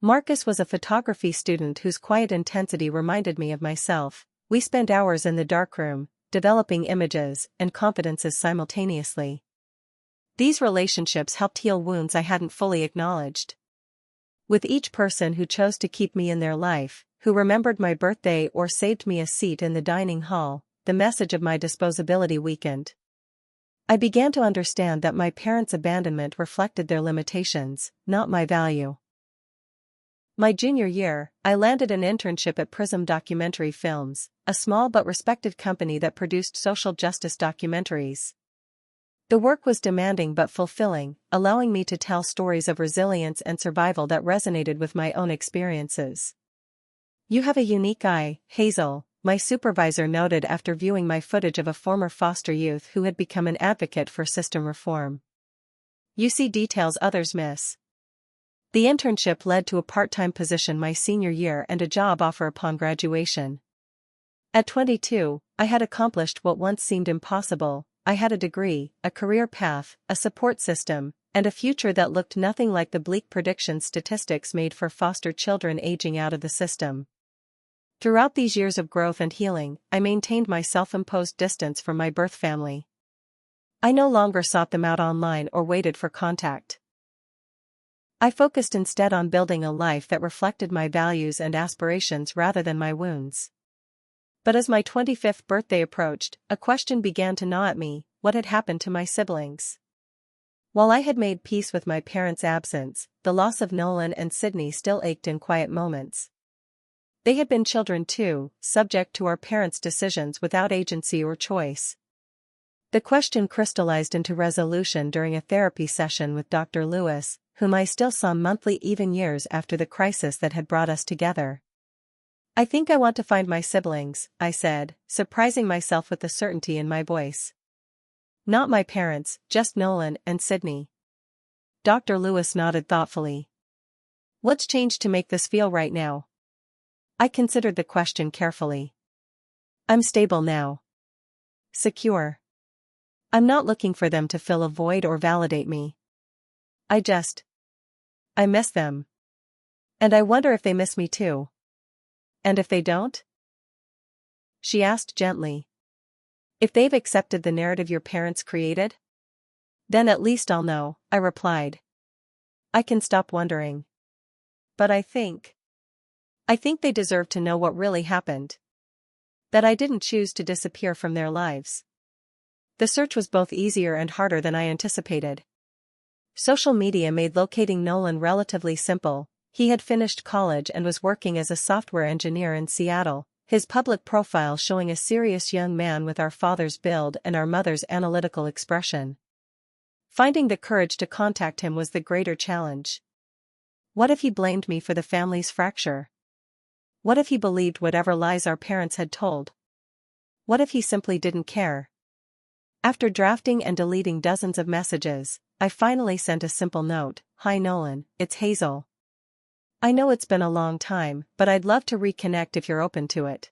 Marcus was a photography student whose quiet intensity reminded me of myself. We spent hours in the darkroom, developing images and confidences simultaneously. These relationships helped heal wounds I hadn't fully acknowledged. With each person who chose to keep me in their life, who remembered my birthday or saved me a seat in the dining hall, the message of my disposability weakened. I began to understand that my parents' abandonment reflected their limitations, not my value. My junior year, I landed an internship at Prism Documentary Films, a small but respected company that produced social justice documentaries. The work was demanding but fulfilling, allowing me to tell stories of resilience and survival that resonated with my own experiences. "You have a unique eye, Hazel," my supervisor noted after viewing my footage of a former foster youth who had become an advocate for system reform. "You see details others miss." The internship led to a part-time position my senior year and a job offer upon graduation. At 22, I had accomplished what once seemed impossible. I had a degree, a career path, a support system, and a future that looked nothing like the bleak predictions statistics made for foster children aging out of the system. Throughout these years of growth and healing, I maintained my self-imposed distance from my birth family. I no longer sought them out online or waited for contact. I focused instead on building a life that reflected my values and aspirations rather than my wounds. But as my 25th birthday approached, a question began to gnaw at me: what had happened to my siblings? While I had made peace with my parents' absence, the loss of Nolan and Sydney still ached in quiet moments. They had been children too, subject to our parents' decisions without agency or choice. The question crystallized into resolution during a therapy session with Dr. Lewis, whom I still saw monthly even years after the crisis that had brought us together. "I think I want to find my siblings," I said, surprising myself with the certainty in my voice. "Not my parents, just Nolan and Sydney." Dr. Lewis nodded thoughtfully. "What's changed to make this feel right now?" I considered the question carefully. "I'm stable now. Secure. I'm not looking for them to fill a void or validate me. I miss them. And I wonder if they miss me too. And if they don't?" She asked gently. "If they've accepted the narrative your parents created? Then at least I'll know," I replied. "I can stop wondering. But I think they deserve to know what really happened. That I didn't choose to disappear from their lives." The search was both easier and harder than I anticipated. Social media made locating Nolan relatively simple. He had finished college and was working as a software engineer in Seattle, his public profile showing a serious young man with our father's build and our mother's analytical expression. Finding the courage to contact him was the greater challenge. What if he blamed me for the family's fracture? What if he believed whatever lies our parents had told? What if he simply didn't care? After drafting and deleting dozens of messages, I finally sent a simple note: "Hi Nolan, it's Hazel. I know it's been a long time, but I'd love to reconnect if you're open to it."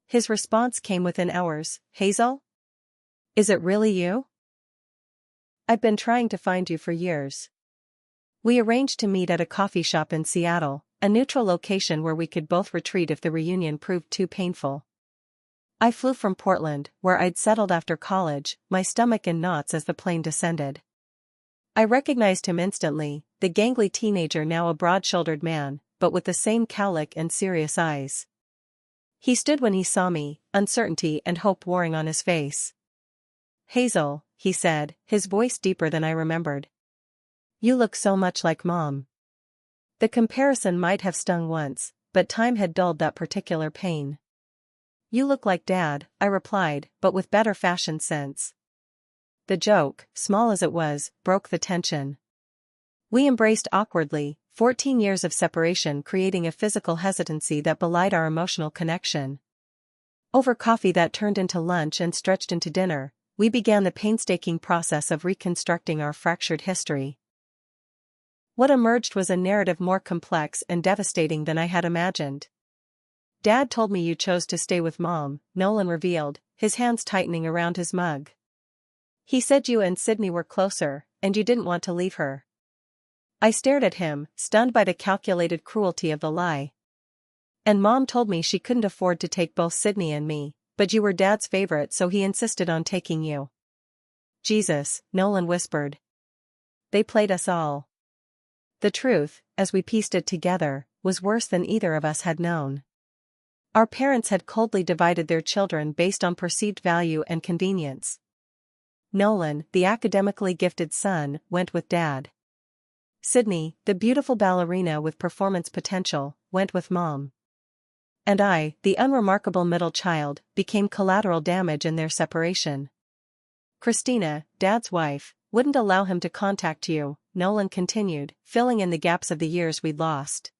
His response came within hours: "Hazel? Is it really you? I've been trying to find you for years." We arranged to meet at a coffee shop in Seattle, a neutral location where we could both retreat if the reunion proved too painful. I flew from Portland, where I'd settled after college, my stomach in knots as the plane descended. I recognized him instantly, the gangly teenager now a broad-shouldered man, but with the same cowlick and serious eyes. He stood when he saw me, uncertainty and hope warring on his face. "Hazel," he said, his voice deeper than I remembered. "You look so much like Mom." The comparison might have stung once, but time had dulled that particular pain. "You look like Dad," I replied, but with better fashion sense. The joke, small as it was, broke the tension. We embraced awkwardly, 14 years of separation creating a physical hesitancy that belied our emotional connection. Over coffee that turned into lunch and stretched into dinner, we began the painstaking process of reconstructing our fractured history. What emerged was a narrative more complex and devastating than I had imagined. "Dad told me you chose to stay with Mom," Nolan revealed, his hands tightening around his mug. "He said you and Sydney were closer, and you didn't want to leave her." I stared at him, stunned by the calculated cruelty of the lie. "And Mom told me she couldn't afford to take both Sydney and me, but you were Dad's favorite so he insisted on taking you." "Jesus," Nolan whispered. "They played us all." The truth, as we pieced it together, was worse than either of us had known. Our parents had coldly divided their children based on perceived value and convenience. Nolan, the academically gifted son, went with Dad. Sydney, the beautiful ballerina with performance potential, went with Mom. And I, the unremarkable middle child, became collateral damage in their separation. "Christina, Dad's wife, wouldn't allow him to contact you," Nolan continued, filling in the gaps of the years we'd lost.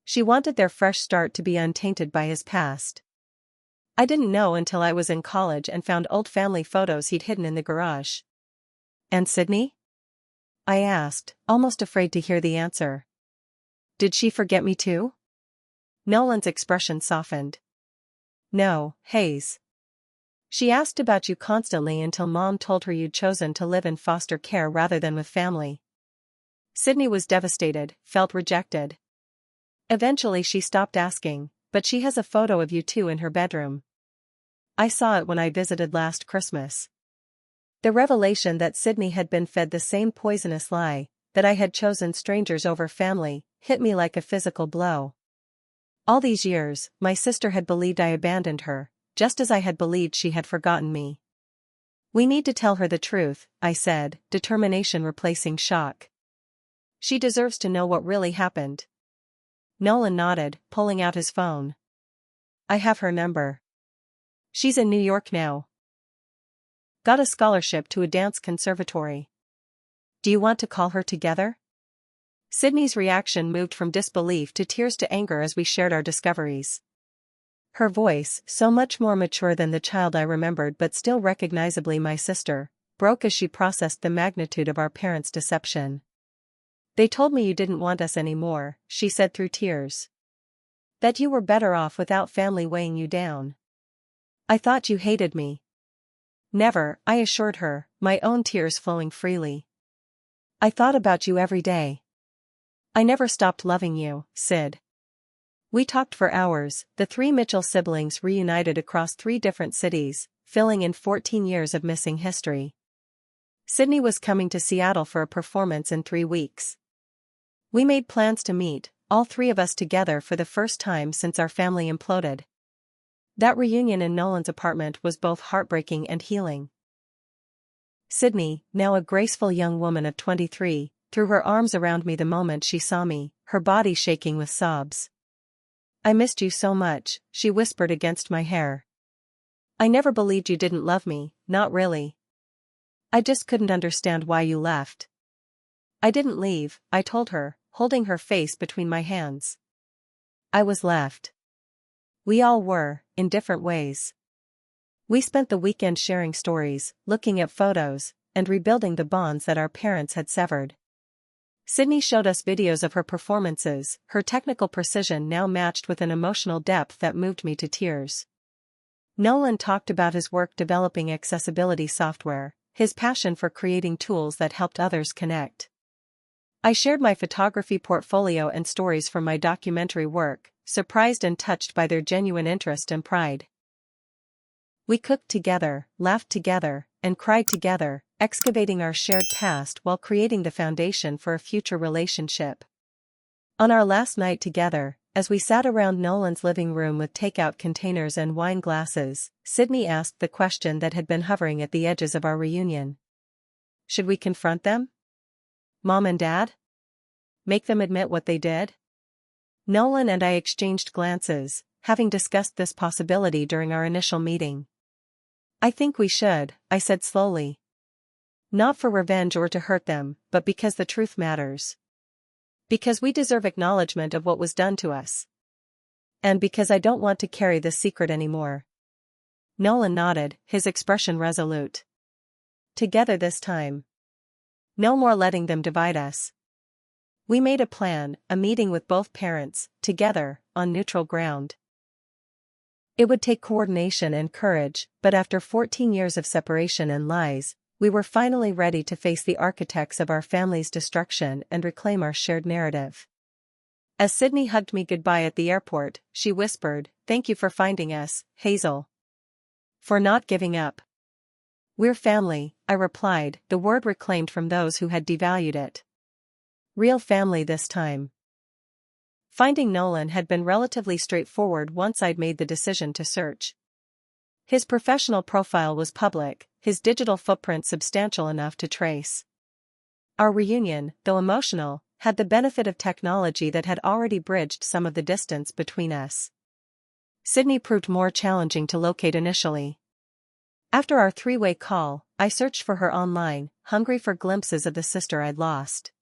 "She wanted their fresh start to be untainted by his past." I didn't know until I was in college and found old family photos he'd hidden in the garage. "And Sydney?" I asked, almost afraid to hear the answer. "Did she forget me too?" Nolan's expression softened. "No, Hayes. She asked about you constantly until Mom told her you'd chosen to live in foster care rather than with family. Sydney was devastated, felt rejected. Eventually she stopped asking, but she has a photo of you two in her bedroom. I saw it when I visited last Christmas." The revelation that Sydney had been fed the same poisonous lie, that I had chosen strangers over family, hit me like a physical blow. All these years, my sister had believed I abandoned her, just as I had believed she had forgotten me. "We need to tell her the truth," I said, determination replacing shock. "She deserves to know what really happened." Nolan nodded, pulling out his phone. "I have her number. She's in New York now. Got a scholarship to a dance conservatory. Do you want to call her together?" Sydney's reaction moved from disbelief to tears to anger as we shared our discoveries. Her voice, so much more mature than the child I remembered but still recognizably my sister, broke as she processed the magnitude of our parents' deception. "They told me you didn't want us anymore," she said through tears. "That you were better off without family weighing you down. I thought you hated me." "Never," I assured her, my own tears flowing freely. "I thought about you every day. I never stopped loving you, Sid." We talked for hours, the three Mitchell siblings reunited across 3 different cities, filling in 14 years of missing history. Sydney was coming to Seattle for a performance in 3 weeks. We made plans to meet, all 3 of us together for the first time since our family imploded. That reunion in Nolan's apartment was both heartbreaking and healing. Sydney, now a graceful young woman of 23, threw her arms around me the moment she saw me, her body shaking with sobs. "I missed you so much," she whispered against my hair. "I never believed you didn't love me, not really. I just couldn't understand why you left." "I didn't leave," I told her, holding her face between my hands. "I was left." We all were, in different ways. We spent the weekend sharing stories, looking at photos, and rebuilding the bonds that our parents had severed. Sydney showed us videos of her performances, her technical precision now matched with an emotional depth that moved me to tears. Nolan talked about his work developing accessibility software, his passion for creating tools that helped others connect. I shared my photography portfolio and stories from my documentary work, surprised and touched by their genuine interest and pride. We cooked together, laughed together, and cried together, excavating our shared past while creating the foundation for a future relationship. On our last night together, as we sat around Nolan's living room with takeout containers and wine glasses, Sydney asked the question that had been hovering at the edges of our reunion. Should we confront them? Mom and Dad? Make them admit what they did? Nolan and I exchanged glances, having discussed this possibility during our initial meeting. I think we should, I said slowly. Not for revenge or to hurt them, but because the truth matters. Because we deserve acknowledgement of what was done to us. And because I don't want to carry this secret anymore. Nolan nodded, his expression resolute. Together this time. No more letting them divide us. We made a plan, a meeting with both parents, together, on neutral ground. It would take coordination and courage, but after 14 years of separation and lies, we were finally ready to face the architects of our family's destruction and reclaim our shared narrative. As Sydney hugged me goodbye at the airport, she whispered, "Thank you for finding us, Hazel. For not giving up." "We're family," I replied, the word reclaimed from those who had devalued it. Real family this time. Finding Nolan had been relatively straightforward once I'd made the decision to search. His professional profile was public, his digital footprint substantial enough to trace. Our reunion, though emotional, had the benefit of technology that had already bridged some of the distance between us. Sydney proved more challenging to locate initially. After our three-way call, I searched for her online, hungry for glimpses of the sister I'd lost.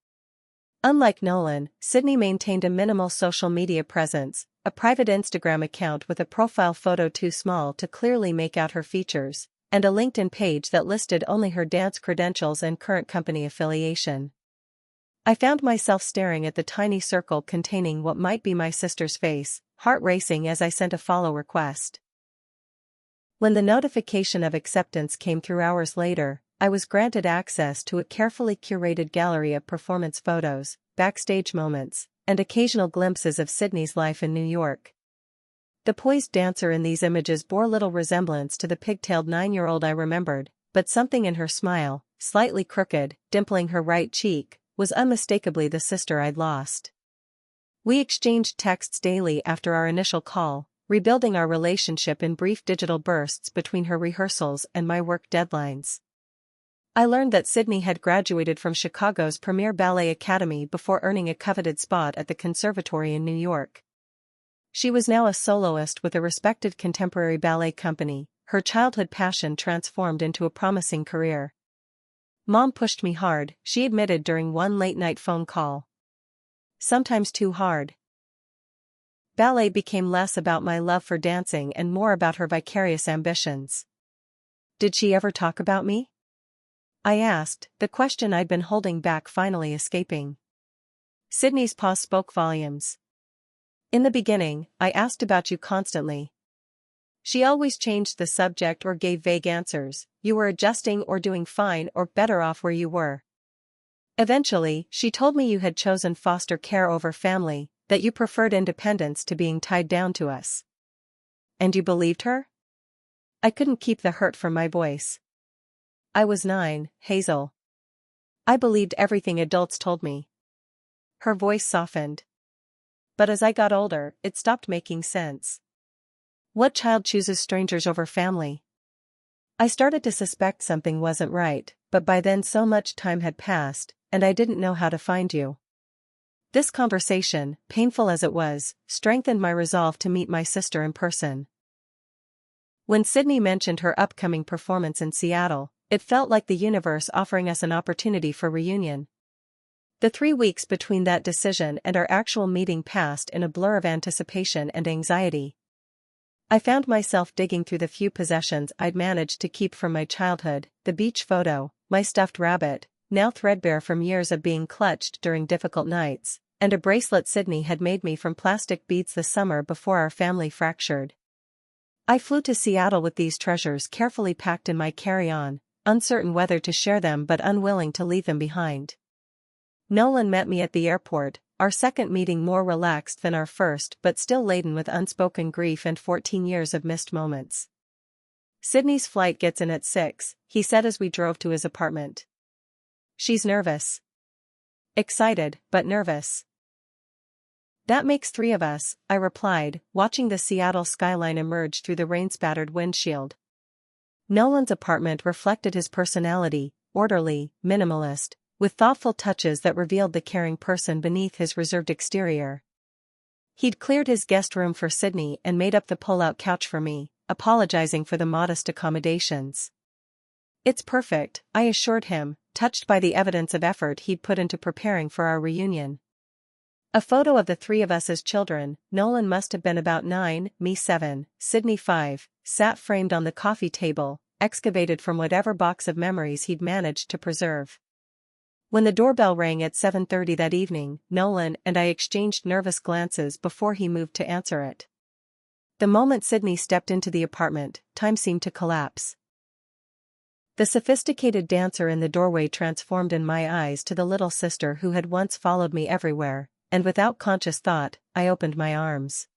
Unlike Nolan, Sydney maintained a minimal social media presence, a private Instagram account with a profile photo too small to clearly make out her features, and a LinkedIn page that listed only her dance credentials and current company affiliation. I found myself staring at the tiny circle containing what might be my sister's face, heart racing as I sent a follow request. When the notification of acceptance came through hours later, I was granted access to a carefully curated gallery of performance photos, backstage moments, and occasional glimpses of Sydney's life in New York. The poised dancer in these images bore little resemblance to the pigtailed 9-year-old I remembered, but something in her smile, slightly crooked, dimpling her right cheek, was unmistakably the sister I'd lost. We exchanged texts daily after our initial call, rebuilding our relationship in brief digital bursts between her rehearsals and my work deadlines. I learned that Sydney had graduated from Chicago's premier ballet academy before earning a coveted spot at the conservatory in New York. She was now a soloist with a respected contemporary ballet company, her childhood passion transformed into a promising career. "Mom pushed me hard," she admitted during one late-night phone call. "Sometimes too hard." Ballet became less about my love for dancing and more about her vicarious ambitions. "Did she ever talk about me?" I asked, the question I'd been holding back finally escaping. Sydney's pause spoke volumes. "In the beginning, I asked about you constantly. She always changed the subject or gave vague answers. You were adjusting or doing fine or better off where you were. Eventually, she told me you had chosen foster care over family, that you preferred independence to being tied down to us." "And you believed her?" I couldn't keep the hurt from my voice. "I was 9, Hazel. I believed everything adults told me." Her voice softened. "But as I got older, it stopped making sense. What child chooses strangers over family?" I started to suspect something wasn't right, but by then so much time had passed, and I didn't know how to find you. This conversation, painful as it was, strengthened my resolve to meet my sister in person. When Sydney mentioned her upcoming performance in Seattle, it felt like the universe offering us an opportunity for reunion. The 3 weeks between that decision and our actual meeting passed in a blur of anticipation and anxiety. I found myself digging through the few possessions I'd managed to keep from my childhood, the beach photo, my stuffed rabbit, now threadbare from years of being clutched during difficult nights, and a bracelet Sydney had made me from plastic beads the summer before our family fractured. I flew to Seattle with these treasures carefully packed in my carry-on, uncertain whether to share them but unwilling to leave them behind. Nolan met me at the airport, our second meeting more relaxed than our first but still laden with unspoken grief and 14 years of missed moments. Sydney's flight gets in at 6, he said as we drove to his apartment. She's nervous. Excited, but nervous. That makes 3 of us, I replied, watching the Seattle skyline emerge through the rain-spattered windshield. Nolan's apartment reflected his personality, orderly, minimalist, with thoughtful touches that revealed the caring person beneath his reserved exterior. He'd cleared his guest room for Sydney and made up the pull-out couch for me, apologizing for the modest accommodations. It's perfect, I assured him, touched by the evidence of effort he'd put into preparing for our reunion. A photo of the 3 of us as children, Nolan must have been about 9, me 7, Sydney 5, sat framed on the coffee table, excavated from whatever box of memories he'd managed to preserve. When the doorbell rang at 7:30 that evening, Nolan and I exchanged nervous glances before he moved to answer it. The moment Sydney stepped into the apartment, time seemed to collapse. The sophisticated dancer in the doorway transformed in my eyes to the little sister who had once followed me everywhere, and without conscious thought, I opened my arms.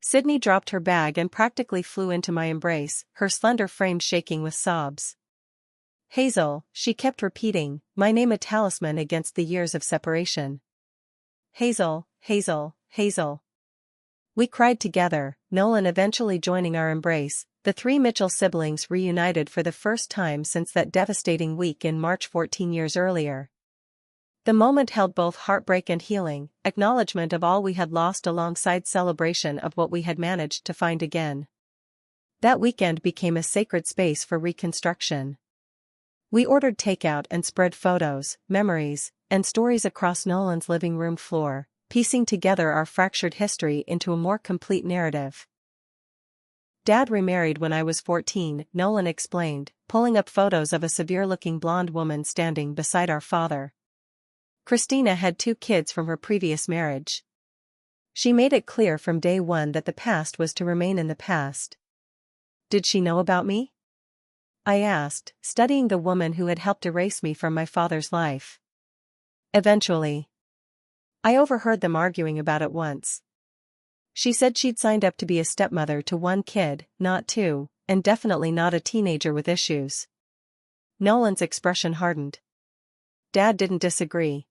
Sydney dropped her bag and practically flew into my embrace, her slender frame shaking with sobs. Hazel, she kept repeating, my name a talisman against the years of separation. Hazel, Hazel, Hazel. We cried together, Nolan eventually joining our embrace, the 3 Mitchell siblings reunited for the first time since that devastating week in March 14 years earlier. The moment held both heartbreak and healing, acknowledgement of all we had lost alongside celebration of what we had managed to find again. That weekend became a sacred space for reconstruction. We ordered takeout and spread photos, memories, and stories across Nolan's living room floor, piecing together our fractured history into a more complete narrative. Dad remarried when I was 14, Nolan explained, pulling up photos of a severe-looking blonde woman standing beside our father. Christina had 2 kids from her previous marriage. She made it clear from day one that the past was to remain in the past. Did she know about me? I asked, studying the woman who had helped erase me from my father's life. Eventually. I overheard them arguing about it once. She said she'd signed up to be a stepmother to 1 kid, not 2, and definitely not a teenager with issues. Nolan's expression hardened. Dad didn't disagree.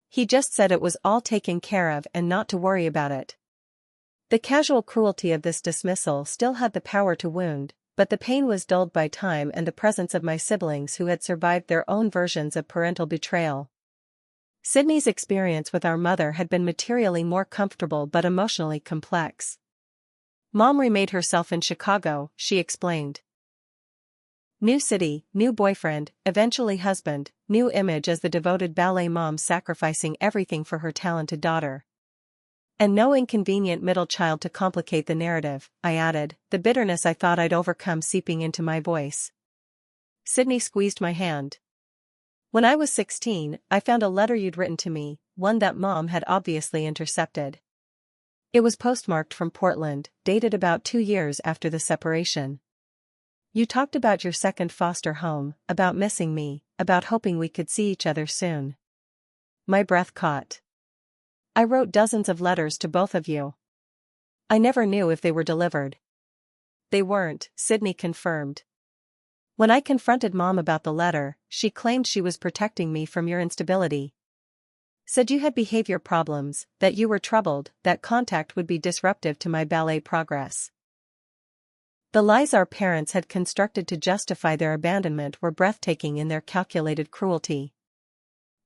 He just said it was all taken care of and not to worry about it. The casual cruelty of this dismissal still had the power to wound, but the pain was dulled by time and the presence of my siblings who had survived their own versions of parental betrayal. Sydney's experience with our mother had been materially more comfortable but emotionally complex. Mom remade herself in Chicago, she explained. New city, new boyfriend, eventually husband, new image as the devoted ballet mom sacrificing everything for her talented daughter. And no inconvenient middle child to complicate the narrative, I added, the bitterness I thought I'd overcome seeping into my voice. Sydney squeezed my hand. When I was 16, I found a letter you'd written to me, one that Mom had obviously intercepted. It was postmarked from Portland, dated about 2 years after the separation. You talked about your second foster home, about missing me, about hoping we could see each other soon. My breath caught. I wrote dozens of letters to both of you. I never knew if they were delivered. They weren't, Sydney confirmed. When I confronted Mom about the letter, she claimed she was protecting me from your instability. Said you had behavior problems, that you were troubled, that contact would be disruptive to my ballet progress. The lies our parents had constructed to justify their abandonment were breathtaking in their calculated cruelty.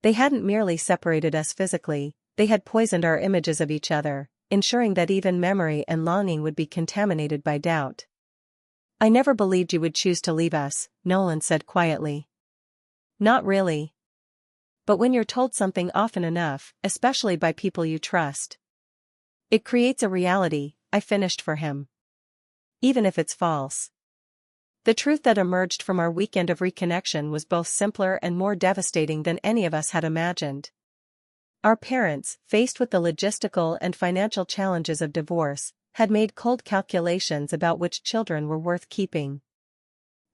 They hadn't merely separated us physically, they had poisoned our images of each other, ensuring that even memory and longing would be contaminated by doubt. I never believed you would choose to leave us, Nolan said quietly. Not really. But when you're told something often enough, especially by people you trust, it creates a reality, I finished for him. Even if it's false. The truth that emerged from our weekend of reconnection was both simpler and more devastating than any of us had imagined. Our parents, faced with the logistical and financial challenges of divorce, had made cold calculations about which children were worth keeping.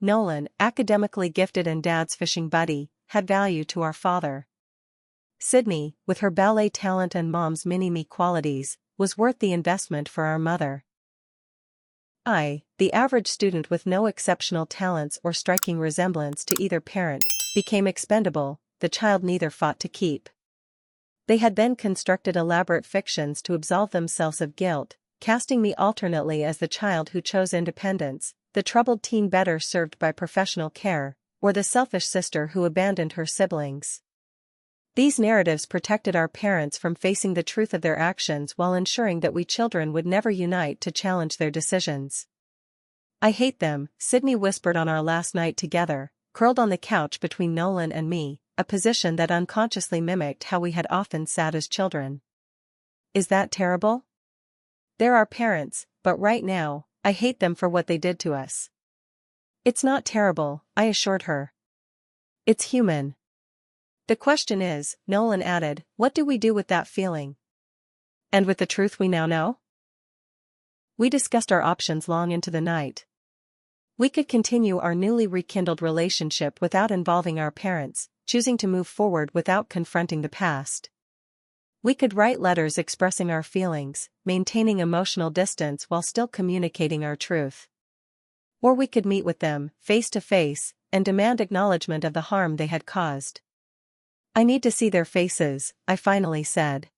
Nolan, academically gifted and Dad's fishing buddy, had value to our father. Sydney, with her ballet talent and mom's mini-me qualities, was worth the investment for our mother. I, the average student with no exceptional talents or striking resemblance to either parent, became expendable, the child neither fought to keep. They had then constructed elaborate fictions to absolve themselves of guilt, casting me alternately as the child who chose independence, the troubled teen better served by professional care, or the selfish sister who abandoned her siblings. These narratives protected our parents from facing the truth of their actions while ensuring that we children would never unite to challenge their decisions. "I hate them," Sydney whispered on our last night together, curled on the couch between Nolan and me, a position that unconsciously mimicked how we had often sat as children. "Is that terrible? They're our parents, but right now, I hate them for what they did to us." "It's not terrible," I assured her. "It's human." "The question is," Nolan added, "what do we do with that feeling? And with the truth we now know?" We discussed our options long into the night. We could continue our newly rekindled relationship without involving our parents, choosing to move forward without confronting the past. We could write letters expressing our feelings, maintaining emotional distance while still communicating our truth. Or we could meet with them, face to face, and demand acknowledgement of the harm they had caused. "I need to see their faces," I finally said.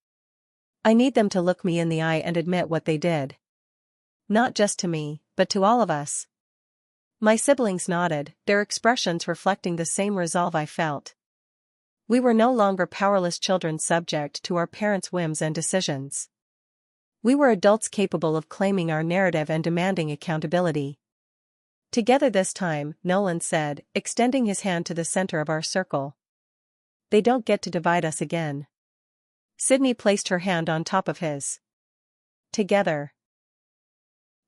"I need them to look me in the eye and admit what they did. Not just to me, but to all of us." My siblings nodded, their expressions reflecting the same resolve I felt. We were no longer powerless children subject to our parents' whims and decisions. We were adults capable of claiming our narrative and demanding accountability. "Together this time," Nolan said, extending his hand to the center of our circle. "They don't get to divide us again." Sydney placed her hand on top of his. "Together."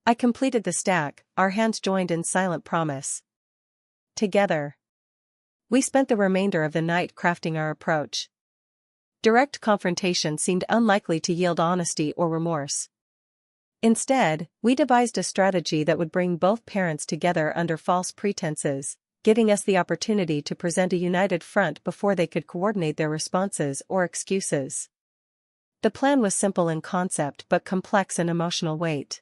I completed the stack, our hands joined in silent promise. "Together." We spent the remainder of the night crafting our approach. Direct confrontation seemed unlikely to yield honesty or remorse. Instead, we devised a strategy that would bring both parents together under false pretenses, giving us the opportunity to present a united front before they could coordinate their responses or excuses. The plan was simple in concept but complex in emotional weight.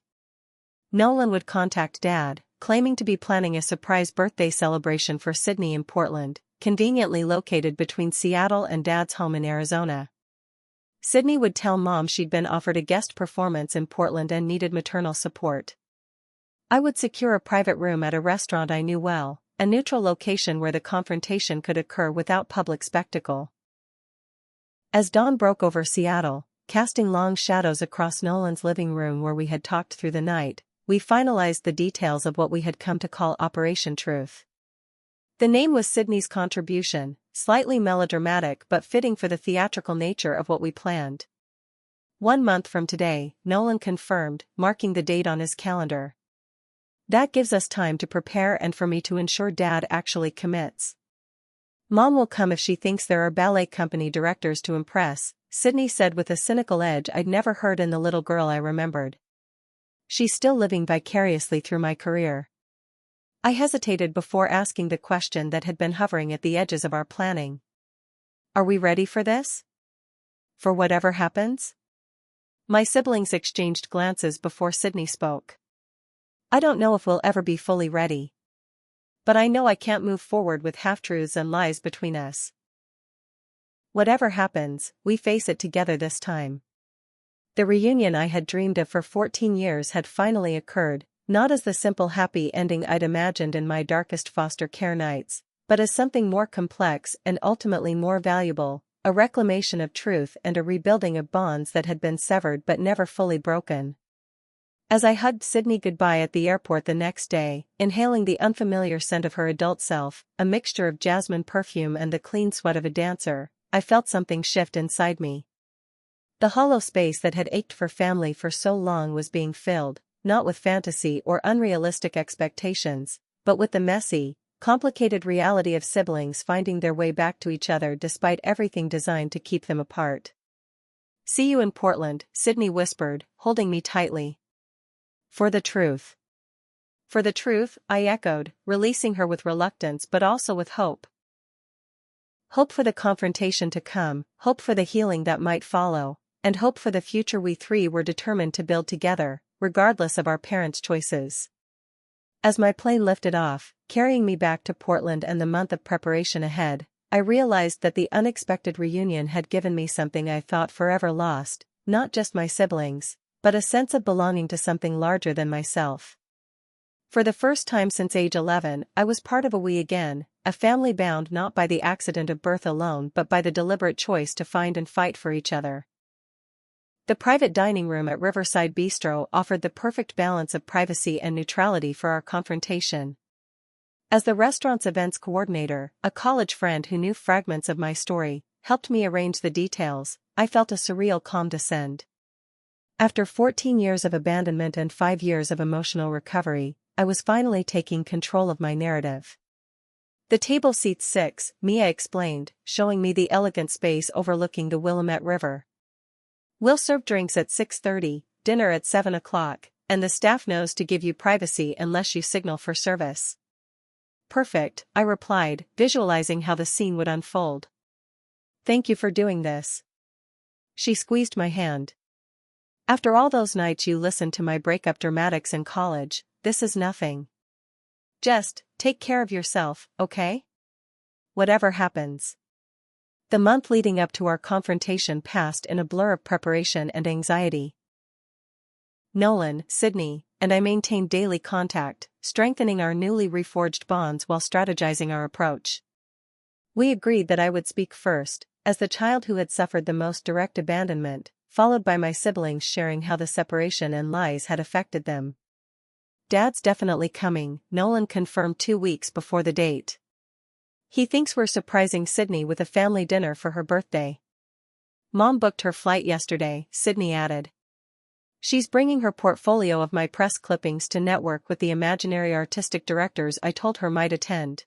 Nolan would contact Dad, claiming to be planning a surprise birthday celebration for Sydney in Portland, conveniently located between Seattle and Dad's home in Arizona. Sydney would tell Mom she'd been offered a guest performance in Portland and needed maternal support. I would secure a private room at a restaurant I knew well, a neutral location where the confrontation could occur without public spectacle. As dawn broke over Seattle, casting long shadows across Nolan's living room where we had talked through the night, we finalized the details of what we had come to call Operation Truth. The name was Sydney's contribution, slightly melodramatic but fitting for the theatrical nature of what we planned. 1 month from today, Nolan confirmed, marking the date on his calendar. That gives us time to prepare and for me to ensure Dad actually commits. Mom will come if she thinks there are ballet company directors to impress, Sydney said with a cynical edge I'd never heard in the little girl I remembered. She's still living vicariously through my career. I hesitated before asking the question that had been hovering at the edges of our planning. Are we ready for this? For whatever happens? My siblings exchanged glances before Sydney spoke. I don't know if we'll ever be fully ready. But I know I can't move forward with half-truths and lies between us. Whatever happens, we face it together this time. The reunion I had dreamed of for 14 years had finally occurred, not as the simple happy ending I'd imagined in my darkest foster care nights, but as something more complex and ultimately more valuable, a reclamation of truth and a rebuilding of bonds that had been severed but never fully broken. As I hugged Sydney goodbye at the airport the next day, inhaling the unfamiliar scent of her adult self, a mixture of jasmine perfume and the clean sweat of a dancer, I felt something shift inside me. The hollow space that had ached for family for so long was being filled, not with fantasy or unrealistic expectations, but with the messy, complicated reality of siblings finding their way back to each other despite everything designed to keep them apart. "See you in Portland," Sydney whispered, holding me tightly. "For the truth." "For the truth," I echoed, releasing her with reluctance but also with hope. Hope for the confrontation to come, hope for the healing that might follow, and hope for the future we three were determined to build together, regardless of our parents' choices. As my plane lifted off, carrying me back to Portland and the month of preparation ahead, I realized that the unexpected reunion had given me something I thought forever lost, not just my siblings, but a sense of belonging to something larger than myself. For the first time since age 11, I was part of a we again, a family bound not by the accident of birth alone but by the deliberate choice to find and fight for each other. The private dining room at Riverside Bistro offered the perfect balance of privacy and neutrality for our confrontation. As the restaurant's events coordinator, a college friend who knew fragments of my story, helped me arrange the details, I felt a surreal calm descend. After 14 years of abandonment and 5 years of emotional recovery, I was finally taking control of my narrative. The table seats 6, Mia explained, showing me the elegant space overlooking the Willamette River. We'll serve drinks at 6:30, dinner at 7 o'clock, and the staff knows to give you privacy unless you signal for service. Perfect, I replied, visualizing how the scene would unfold. Thank you for doing this. She squeezed my hand. After all those nights you listened to my breakup dramatics in college, this is nothing. Just, take care of yourself, okay? Whatever happens. The month leading up to our confrontation passed in a blur of preparation and anxiety. Nolan, Sydney, and I maintained daily contact, strengthening our newly reforged bonds while strategizing our approach. We agreed that I would speak first, as the child who had suffered the most direct abandonment, followed by my siblings sharing how the separation and lies had affected them. Dad's definitely coming, Nolan confirmed 2 weeks before the date. He thinks we're surprising Sydney with a family dinner for her birthday. Mom booked her flight yesterday, Sydney added. She's bringing her portfolio of my press clippings to network with the imaginary artistic directors I told her might attend.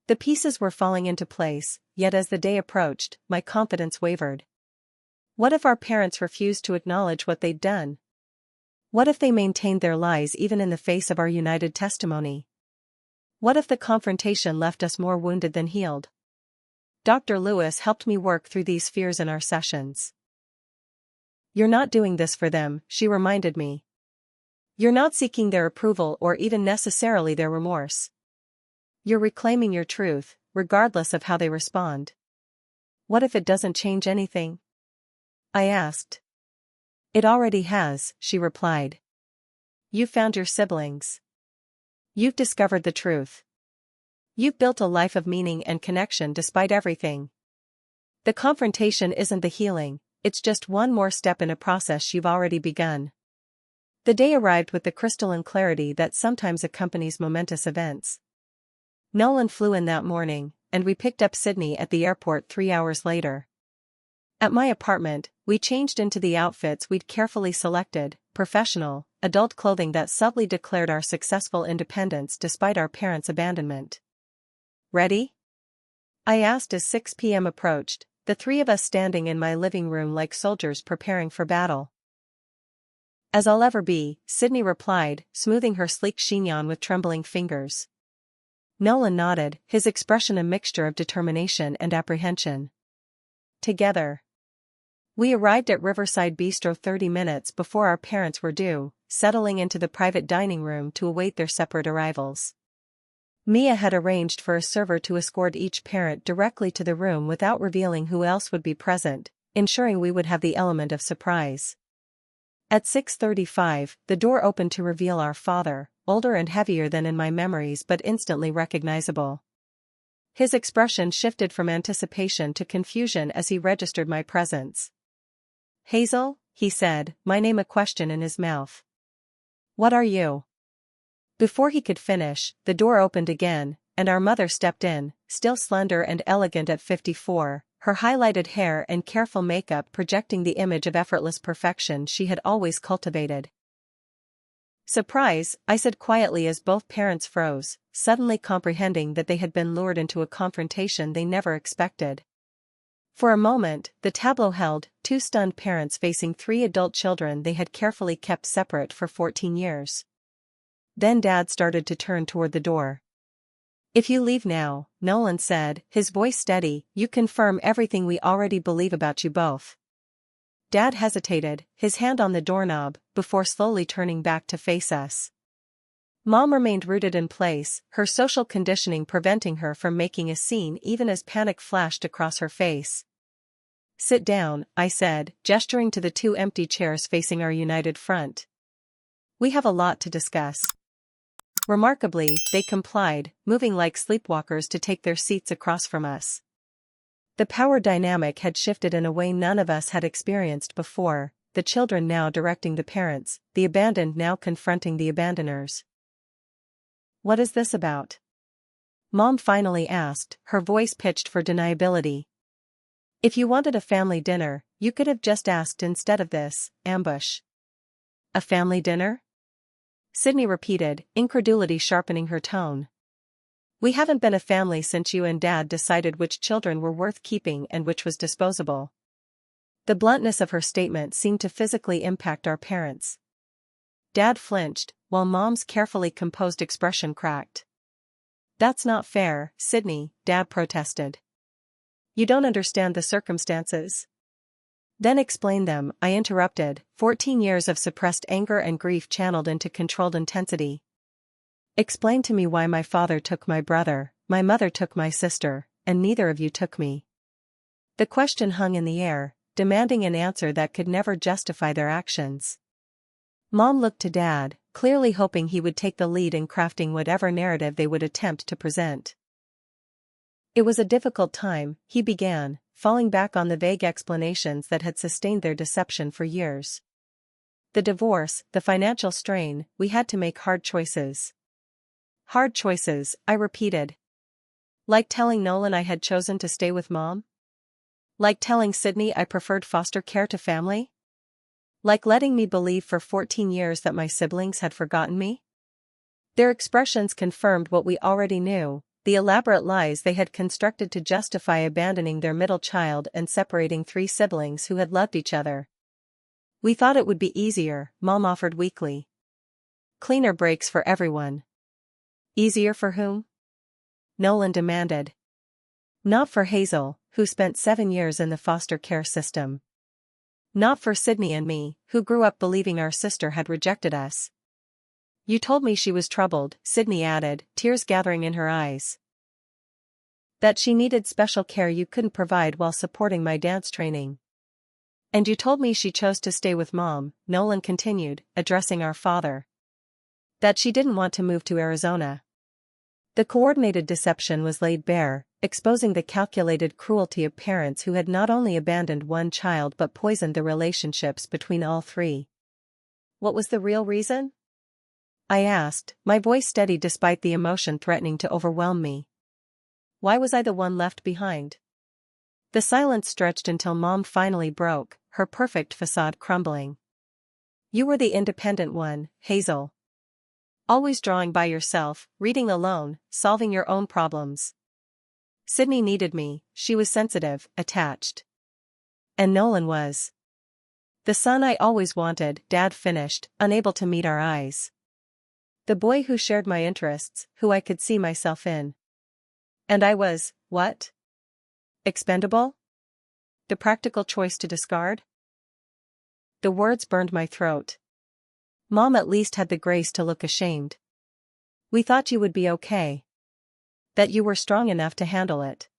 The pieces were falling into place, yet as the day approached, my confidence wavered. What if our parents refused to acknowledge what they'd done? What if they maintained their lies even in the face of our united testimony? What if the confrontation left us more wounded than healed? Dr. Lewis helped me work through these fears in our sessions. You're not doing this for them, she reminded me. You're not seeking their approval or even necessarily their remorse. You're reclaiming your truth, regardless of how they respond. What if it doesn't change anything? I asked. It already has, she replied. You've found your siblings. You've discovered the truth. You've built a life of meaning and connection despite everything. The confrontation isn't the healing, it's just one more step in a process you've already begun. The day arrived with the crystalline clarity that sometimes accompanies momentous events. Nolan flew in that morning, and we picked up Sydney at the airport 3 hours later. At my apartment, we changed into the outfits we'd carefully selected, professional, adult clothing that subtly declared our successful independence despite our parents' abandonment. Ready? I asked as 6 p.m. approached, the three of us standing in my living room like soldiers preparing for battle. As I'll ever be, Sydney replied, smoothing her sleek chignon with trembling fingers. Nolan nodded, his expression a mixture of determination and apprehension. Together. We arrived at Riverside Bistro 30 minutes before our parents were due, settling into the private dining room to await their separate arrivals. Mia had arranged for a server to escort each parent directly to the room without revealing who else would be present, ensuring we would have the element of surprise. At 6:35, the door opened to reveal our father, older and heavier than in my memories but instantly recognizable. His expression shifted from anticipation to confusion as he registered my presence. Hazel, he said, my name a question in his mouth. What are you? Before he could finish, the door opened again, and our mother stepped in, still slender and elegant at 54, her highlighted hair and careful makeup projecting the image of effortless perfection she had always cultivated. Surprise, I said quietly as both parents froze, suddenly comprehending that they had been lured into a confrontation they never expected. For a moment, the tableau held 2 stunned parents facing 3 adult children they had carefully kept separate for 14 years. Then Dad started to turn toward the door. If you leave now, Nolan said, his voice steady, you confirm everything we already believe about you both. Dad hesitated, his hand on the doorknob, before slowly turning back to face us. Mom remained rooted in place, her social conditioning preventing her from making a scene even as panic flashed across her face. Sit down, I said, gesturing to the two empty chairs facing our united front. We have a lot to discuss. Remarkably, they complied, moving like sleepwalkers to take their seats across from us. The power dynamic had shifted in a way none of us had experienced before, the children now directing the parents, the abandoned now confronting the abandoners. What is this about? Mom finally asked, her voice pitched for deniability. If you wanted a family dinner, you could have just asked instead of this ambush. A family dinner? Sydney repeated, incredulity sharpening her tone. We haven't been a family since you and Dad decided which children were worth keeping and which was disposable. The bluntness of her statement seemed to physically impact our parents. Dad flinched, while Mom's carefully composed expression cracked. That's not fair, Sydney, Dad protested. You don't understand the circumstances. Then explain them, I interrupted, 14 years of suppressed anger and grief channeled into controlled intensity. Explain to me why my father took my brother, my mother took my sister, and neither of you took me. The question hung in the air, demanding an answer that could never justify their actions. Mom looked to Dad, clearly hoping he would take the lead in crafting whatever narrative they would attempt to present. It was a difficult time, he began, falling back on the vague explanations that had sustained their deception for years. The divorce, the financial strain, we had to make hard choices. Hard choices, I repeated. Like telling Nolan I had chosen to stay with Mom? Like telling Sydney I preferred foster care to family? Like letting me believe for 14 years that my siblings had forgotten me? Their expressions confirmed what we already knew, the elaborate lies they had constructed to justify abandoning their middle child and separating 3 siblings who had loved each other. We thought it would be easier, Mom offered weakly. Cleaner breaks for everyone. Easier for whom? Nolan demanded. Not for Hazel, who spent 7 years in the foster care system. Not for Sydney and me, who grew up believing our sister had rejected us. You told me she was troubled, Sydney added, tears gathering in her eyes. That she needed special care you couldn't provide while supporting my dance training. And you told me she chose to stay with Mom, Nolan continued, addressing our father. That she didn't want to move to Arizona. The coordinated deception was laid bare, exposing the calculated cruelty of parents who had not only abandoned one child but poisoned the relationships between all 3. What was the real reason? I asked, my voice steady despite the emotion threatening to overwhelm me. Why was I the one left behind? The silence stretched until Mom finally broke, her perfect facade crumbling. You were the independent one, Hazel. Always drawing by yourself, reading alone, solving your own problems. Sydney needed me, she was sensitive, attached. And Nolan was the son I always wanted, Dad finished, unable to meet our eyes. The boy who shared my interests, who I could see myself in. And I was, what? Expendable? The practical choice to discard? The words burned my throat. Mom at least had the grace to look ashamed. We thought you would be okay. That you were strong enough to handle it.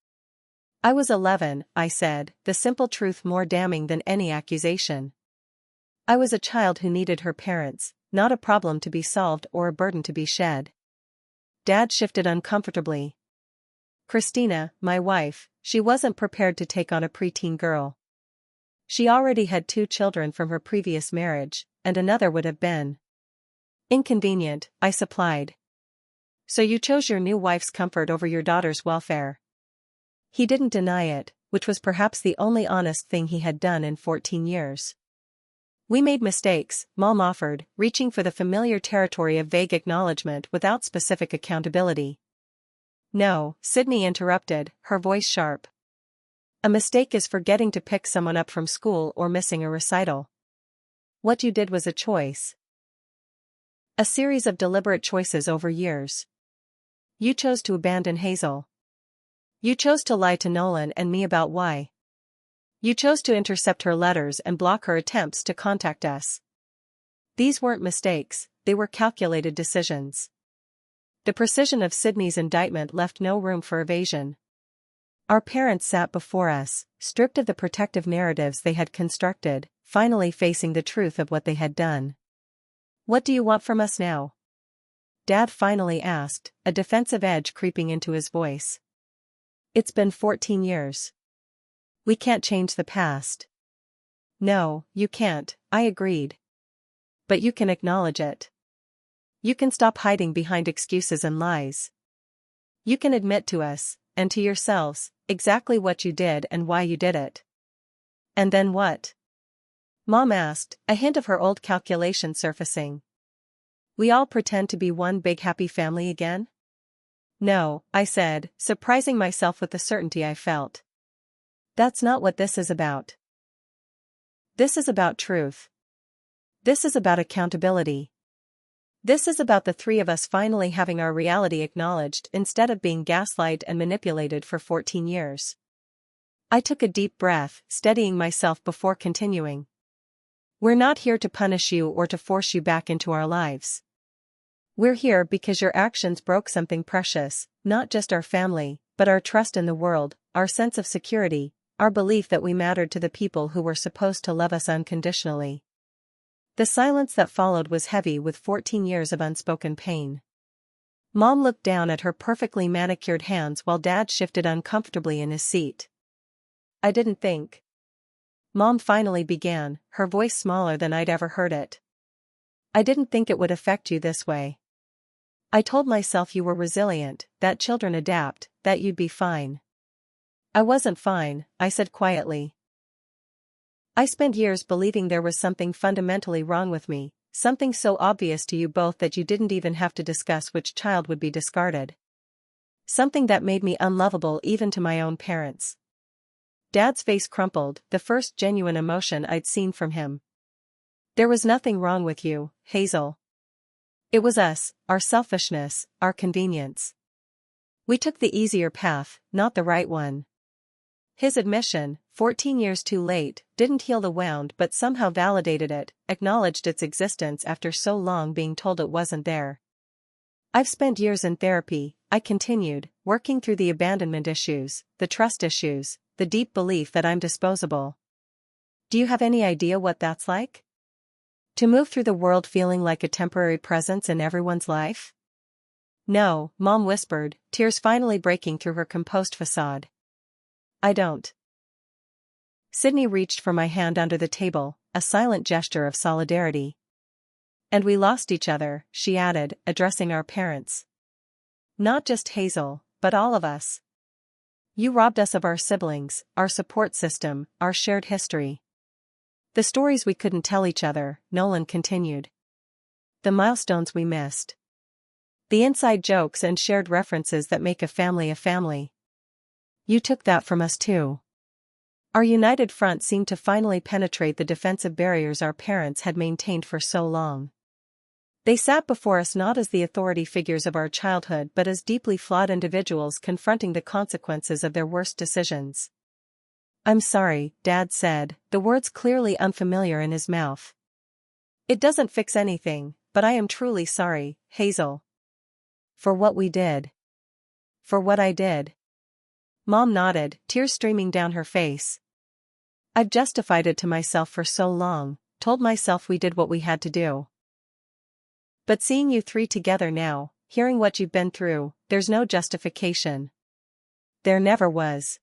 I was 11, I said, the simple truth more damning than any accusation. I was a child who needed her parents, not a problem to be solved or a burden to be shed. Dad shifted uncomfortably. Christina, my wife, she wasn't prepared to take on a preteen girl. She already had 2 children from her previous marriage, and another would have been inconvenient, I supplied. So you chose your new wife's comfort over your daughter's welfare. He didn't deny it, which was perhaps the only honest thing he had done in 14 years. We made mistakes, Mom offered, reaching for the familiar territory of vague acknowledgement without specific accountability. No, Sydney interrupted, her voice sharp. A mistake is forgetting to pick someone up from school or missing a recital. What you did was a choice. A series of deliberate choices over years. You chose to abandon Hazel. You chose to lie to Nolan and me about why. You chose to intercept her letters and block her attempts to contact us. These weren't mistakes, they were calculated decisions. The precision of Sydney's indictment left no room for evasion. Our parents sat before us, stripped of the protective narratives they had constructed, finally facing the truth of what they had done. What do you want from us now? Dad finally asked, a defensive edge creeping into his voice. It's been 14 years. We can't change the past. No, you can't, I agreed. But you can acknowledge it. You can stop hiding behind excuses and lies. You can admit to us, and to yourselves, exactly what you did and why you did it. And then what? Mom asked, a hint of her old calculation surfacing. We all pretend to be one big happy family again? No, I said, surprising myself with the certainty I felt. That's not what this is about. This is about truth. This is about accountability. This is about the three of us finally having our reality acknowledged instead of being gaslighted and manipulated for 14 years. I took a deep breath, steadying myself before continuing. We're not here to punish you or to force you back into our lives. We're here because your actions broke something precious, not just our family, but our trust in the world, our sense of security, our belief that we mattered to the people who were supposed to love us unconditionally. The silence that followed was heavy with 14 years of unspoken pain. Mom looked down at her perfectly manicured hands while Dad shifted uncomfortably in his seat. I didn't think. Mom finally began, her voice smaller than I'd ever heard it. I didn't think it would affect you this way. I told myself you were resilient, that children adapt, that you'd be fine. I wasn't fine, I said quietly. I spent years believing there was something fundamentally wrong with me, something so obvious to you both that you didn't even have to discuss which child would be discarded. Something that made me unlovable even to my own parents. Dad's face crumpled, the first genuine emotion I'd seen from him. There was nothing wrong with you, Hazel. It was us, our selfishness, our convenience. We took the easier path, not the right one. His admission, 14 years too late, didn't heal the wound but somehow validated it, acknowledged its existence after so long being told it wasn't there. I've spent years in therapy, I continued, working through the abandonment issues, the trust issues, the deep belief that I'm disposable. Do you have any idea what that's like? To move through the world feeling like a temporary presence in everyone's life? No, Mom whispered, tears finally breaking through her composed facade. I don't. Sydney reached for my hand under the table, a silent gesture of solidarity. And we lost each other, she added, addressing our parents. Not just Hazel, but all of us. You robbed us of our siblings, our support system, our shared history. The stories we couldn't tell each other, Nolan continued. The milestones we missed. The inside jokes and shared references that make a family a family. You took that from us too. Our united front seemed to finally penetrate the defensive barriers our parents had maintained for so long. They sat before us not as the authority figures of our childhood but as deeply flawed individuals confronting the consequences of their worst decisions. I'm sorry, Dad said, the words clearly unfamiliar in his mouth. It doesn't fix anything, but I am truly sorry, Hazel. For what we did. For what I did. Mom nodded, tears streaming down her face. I've justified it to myself for so long, told myself we did what we had to do. But seeing you three together now, hearing what you've been through, there's no justification. There never was.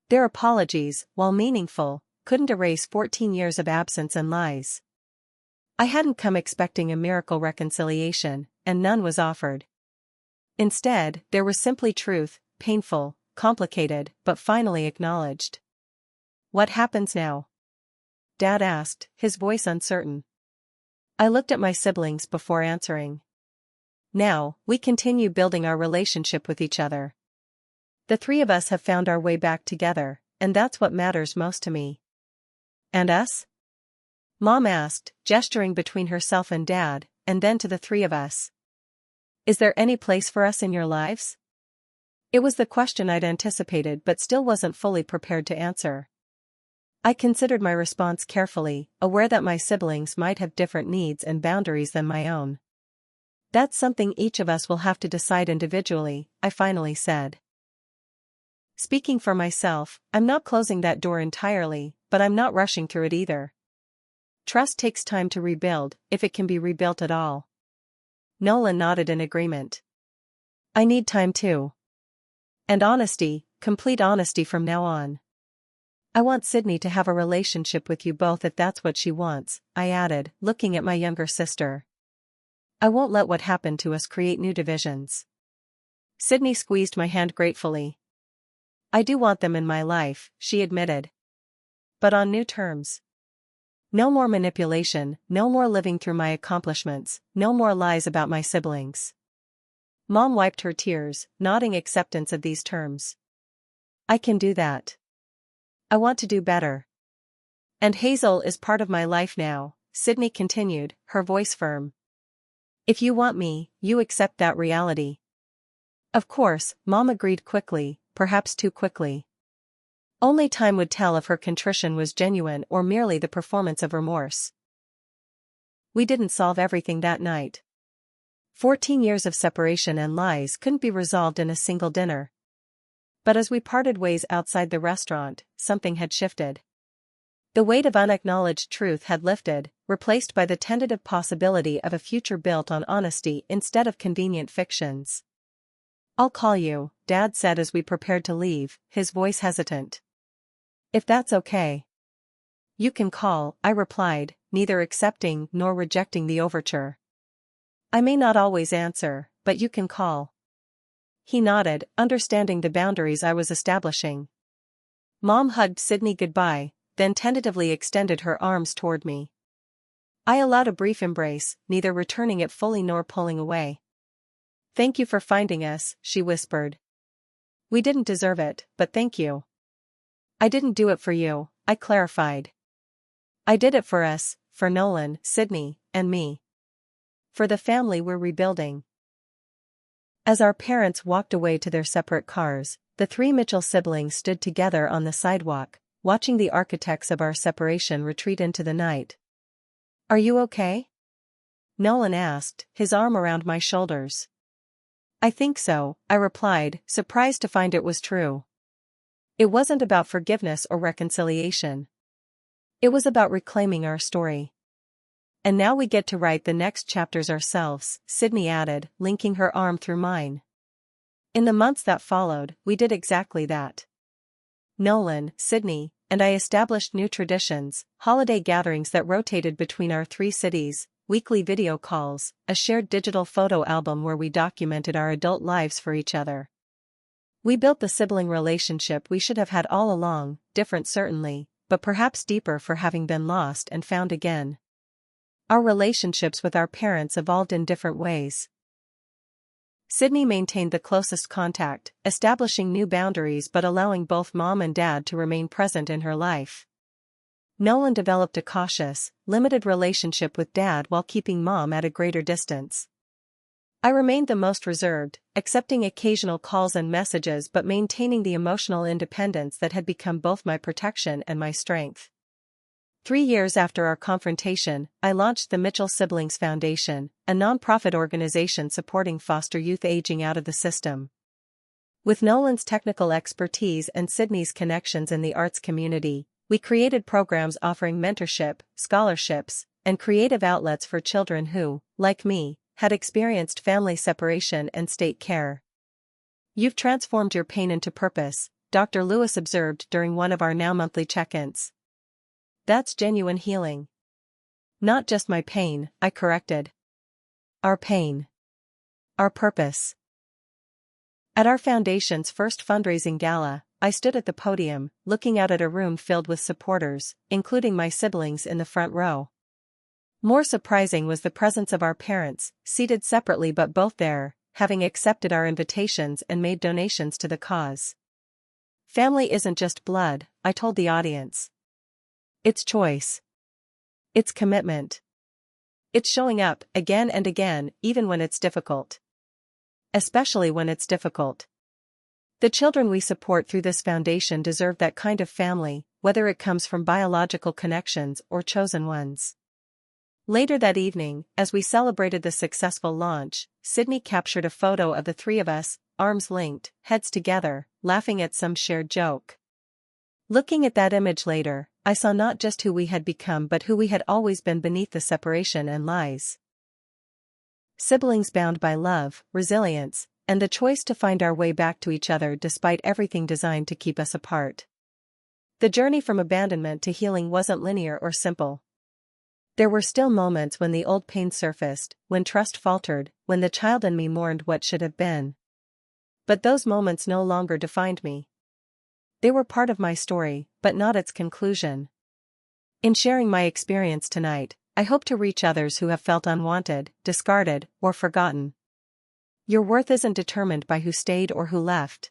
Their apologies, while meaningful, couldn't erase 14 years of absence and lies. I hadn't come expecting a miracle reconciliation, and none was offered. Instead, there was simply truth, painful, complicated, but finally acknowledged. What happens now? Dad asked, his voice uncertain. I looked at my siblings before answering. Now, we continue building our relationship with each other. The three of us have found our way back together, and that's what matters most to me. And us? Mom asked, gesturing between herself and Dad, and then to the three of us. Is there any place for us in your lives? It was the question I'd anticipated but still wasn't fully prepared to answer. I considered my response carefully, aware that my siblings might have different needs and boundaries than my own. That's something each of us will have to decide individually, I finally said. Speaking for myself, I'm not closing that door entirely, but I'm not rushing through it either. Trust takes time to rebuild, if it can be rebuilt at all. Nolan nodded in agreement. I need time too. And honesty, complete honesty from now on. I want Sydney to have a relationship with you both if that's what she wants, I added, looking at my younger sister. I won't let what happened to us create new divisions. Sydney squeezed my hand gratefully. I do want them in my life, she admitted. But on new terms. No more manipulation, no more living through my accomplishments, no more lies about my siblings. Mom wiped her tears, nodding acceptance of these terms. I can do that. I want to do better. And Hazel is part of my life now, Sydney continued, her voice firm. If you want me, you accept that reality. Of course, Mom agreed quickly, perhaps too quickly. Only time would tell if her contrition was genuine or merely the performance of remorse. We didn't solve everything that night. 14 years of separation and lies couldn't be resolved in a single dinner. But as we parted ways outside the restaurant, something had shifted. The weight of unacknowledged truth had lifted, replaced by the tentative possibility of a future built on honesty instead of convenient fictions. I'll call you, Dad said as we prepared to leave, his voice hesitant. If that's okay. You can call, I replied, neither accepting nor rejecting the overture. I may not always answer, but you can call. He nodded, understanding the boundaries I was establishing. Mom hugged Sydney goodbye, then tentatively extended her arms toward me. I allowed a brief embrace, neither returning it fully nor pulling away. Thank you for finding us, she whispered. We didn't deserve it, but thank you. I didn't do it for you, I clarified. I did it for us, for Nolan, Sydney, and me. For the family we're rebuilding. As our parents walked away to their separate cars, the three Mitchell siblings stood together on the sidewalk, watching the architects of our separation retreat into the night. Are you okay? Nolan asked, his arm around my shoulders. I think so, I replied, surprised to find it was true. It wasn't about forgiveness or reconciliation. It was about reclaiming our story. And now we get to write the next chapters ourselves, Sydney added, linking her arm through mine. In the months that followed, we did exactly that. Nolan, Sydney, and I established new traditions, holiday gatherings that rotated between our three cities, weekly video calls, a shared digital photo album where we documented our adult lives for each other. We built the sibling relationship we should have had all along, different certainly, but perhaps deeper for having been lost and found again. Our relationships with our parents evolved in different ways. Sydney maintained the closest contact, establishing new boundaries but allowing both Mom and Dad to remain present in her life. Nolan developed a cautious, limited relationship with Dad while keeping Mom at a greater distance. I remained the most reserved, accepting occasional calls and messages but maintaining the emotional independence that had become both my protection and my strength. 3 years after our confrontation, I launched the Mitchell Siblings Foundation, a nonprofit organization supporting foster youth aging out of the system. With Nolan's technical expertise and Sydney's connections in the arts community, we created programs offering mentorship, scholarships, and creative outlets for children who, like me, had experienced family separation and state care. You've transformed your pain into purpose, Dr. Lewis observed during one of our now monthly check-ins. That's genuine healing. Not just my pain, I corrected. Our pain. Our purpose. At our foundation's first fundraising gala, I stood at the podium, looking out at a room filled with supporters, including my siblings in the front row. More surprising was the presence of our parents, seated separately but both there, having accepted our invitations and made donations to the cause. Family isn't just blood, I told the audience. It's choice. It's commitment. It's showing up, again and again, even when it's difficult. especially when it's difficult. The children we support through this foundation deserve that kind of family, whether it comes from biological connections or chosen ones. Later that evening, as we celebrated the successful launch, Sydney captured a photo of the three of us, arms linked, heads together, laughing at some shared joke. Looking at that image later, I saw not just who we had become but who we had always been beneath the separation and lies. Siblings bound by love, resilience, and the choice to find our way back to each other despite everything designed to keep us apart. The journey from abandonment to healing wasn't linear or simple. There were still moments when the old pain surfaced, when trust faltered, when the child in me mourned what should have been. But those moments no longer defined me. They were part of my story, but not its conclusion. In sharing my experience tonight, I hope to reach others who have felt unwanted, discarded, or forgotten. Your worth isn't determined by who stayed or who left.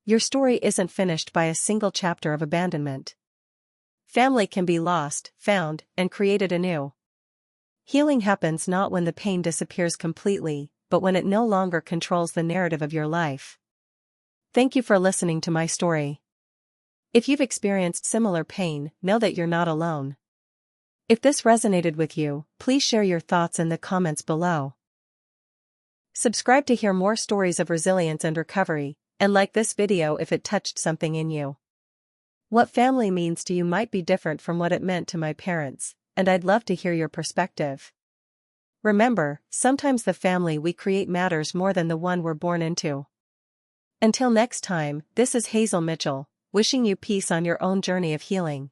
Your story isn't finished by a single chapter of abandonment. Family can be lost, found, and created anew. Healing happens not when the pain disappears completely, but when it no longer controls the narrative of your life. Thank you for listening to my story. If you've experienced similar pain, know that you're not alone. If this resonated with you, please share your thoughts in the comments below. Subscribe to hear more stories of resilience and recovery, and like this video if it touched something in you. What family means to you might be different from what it meant to my parents, and I'd love to hear your perspective. Remember, sometimes the family we create matters more than the one we're born into. Until next time, this is Hazel Mitchell, wishing you peace on your own journey of healing.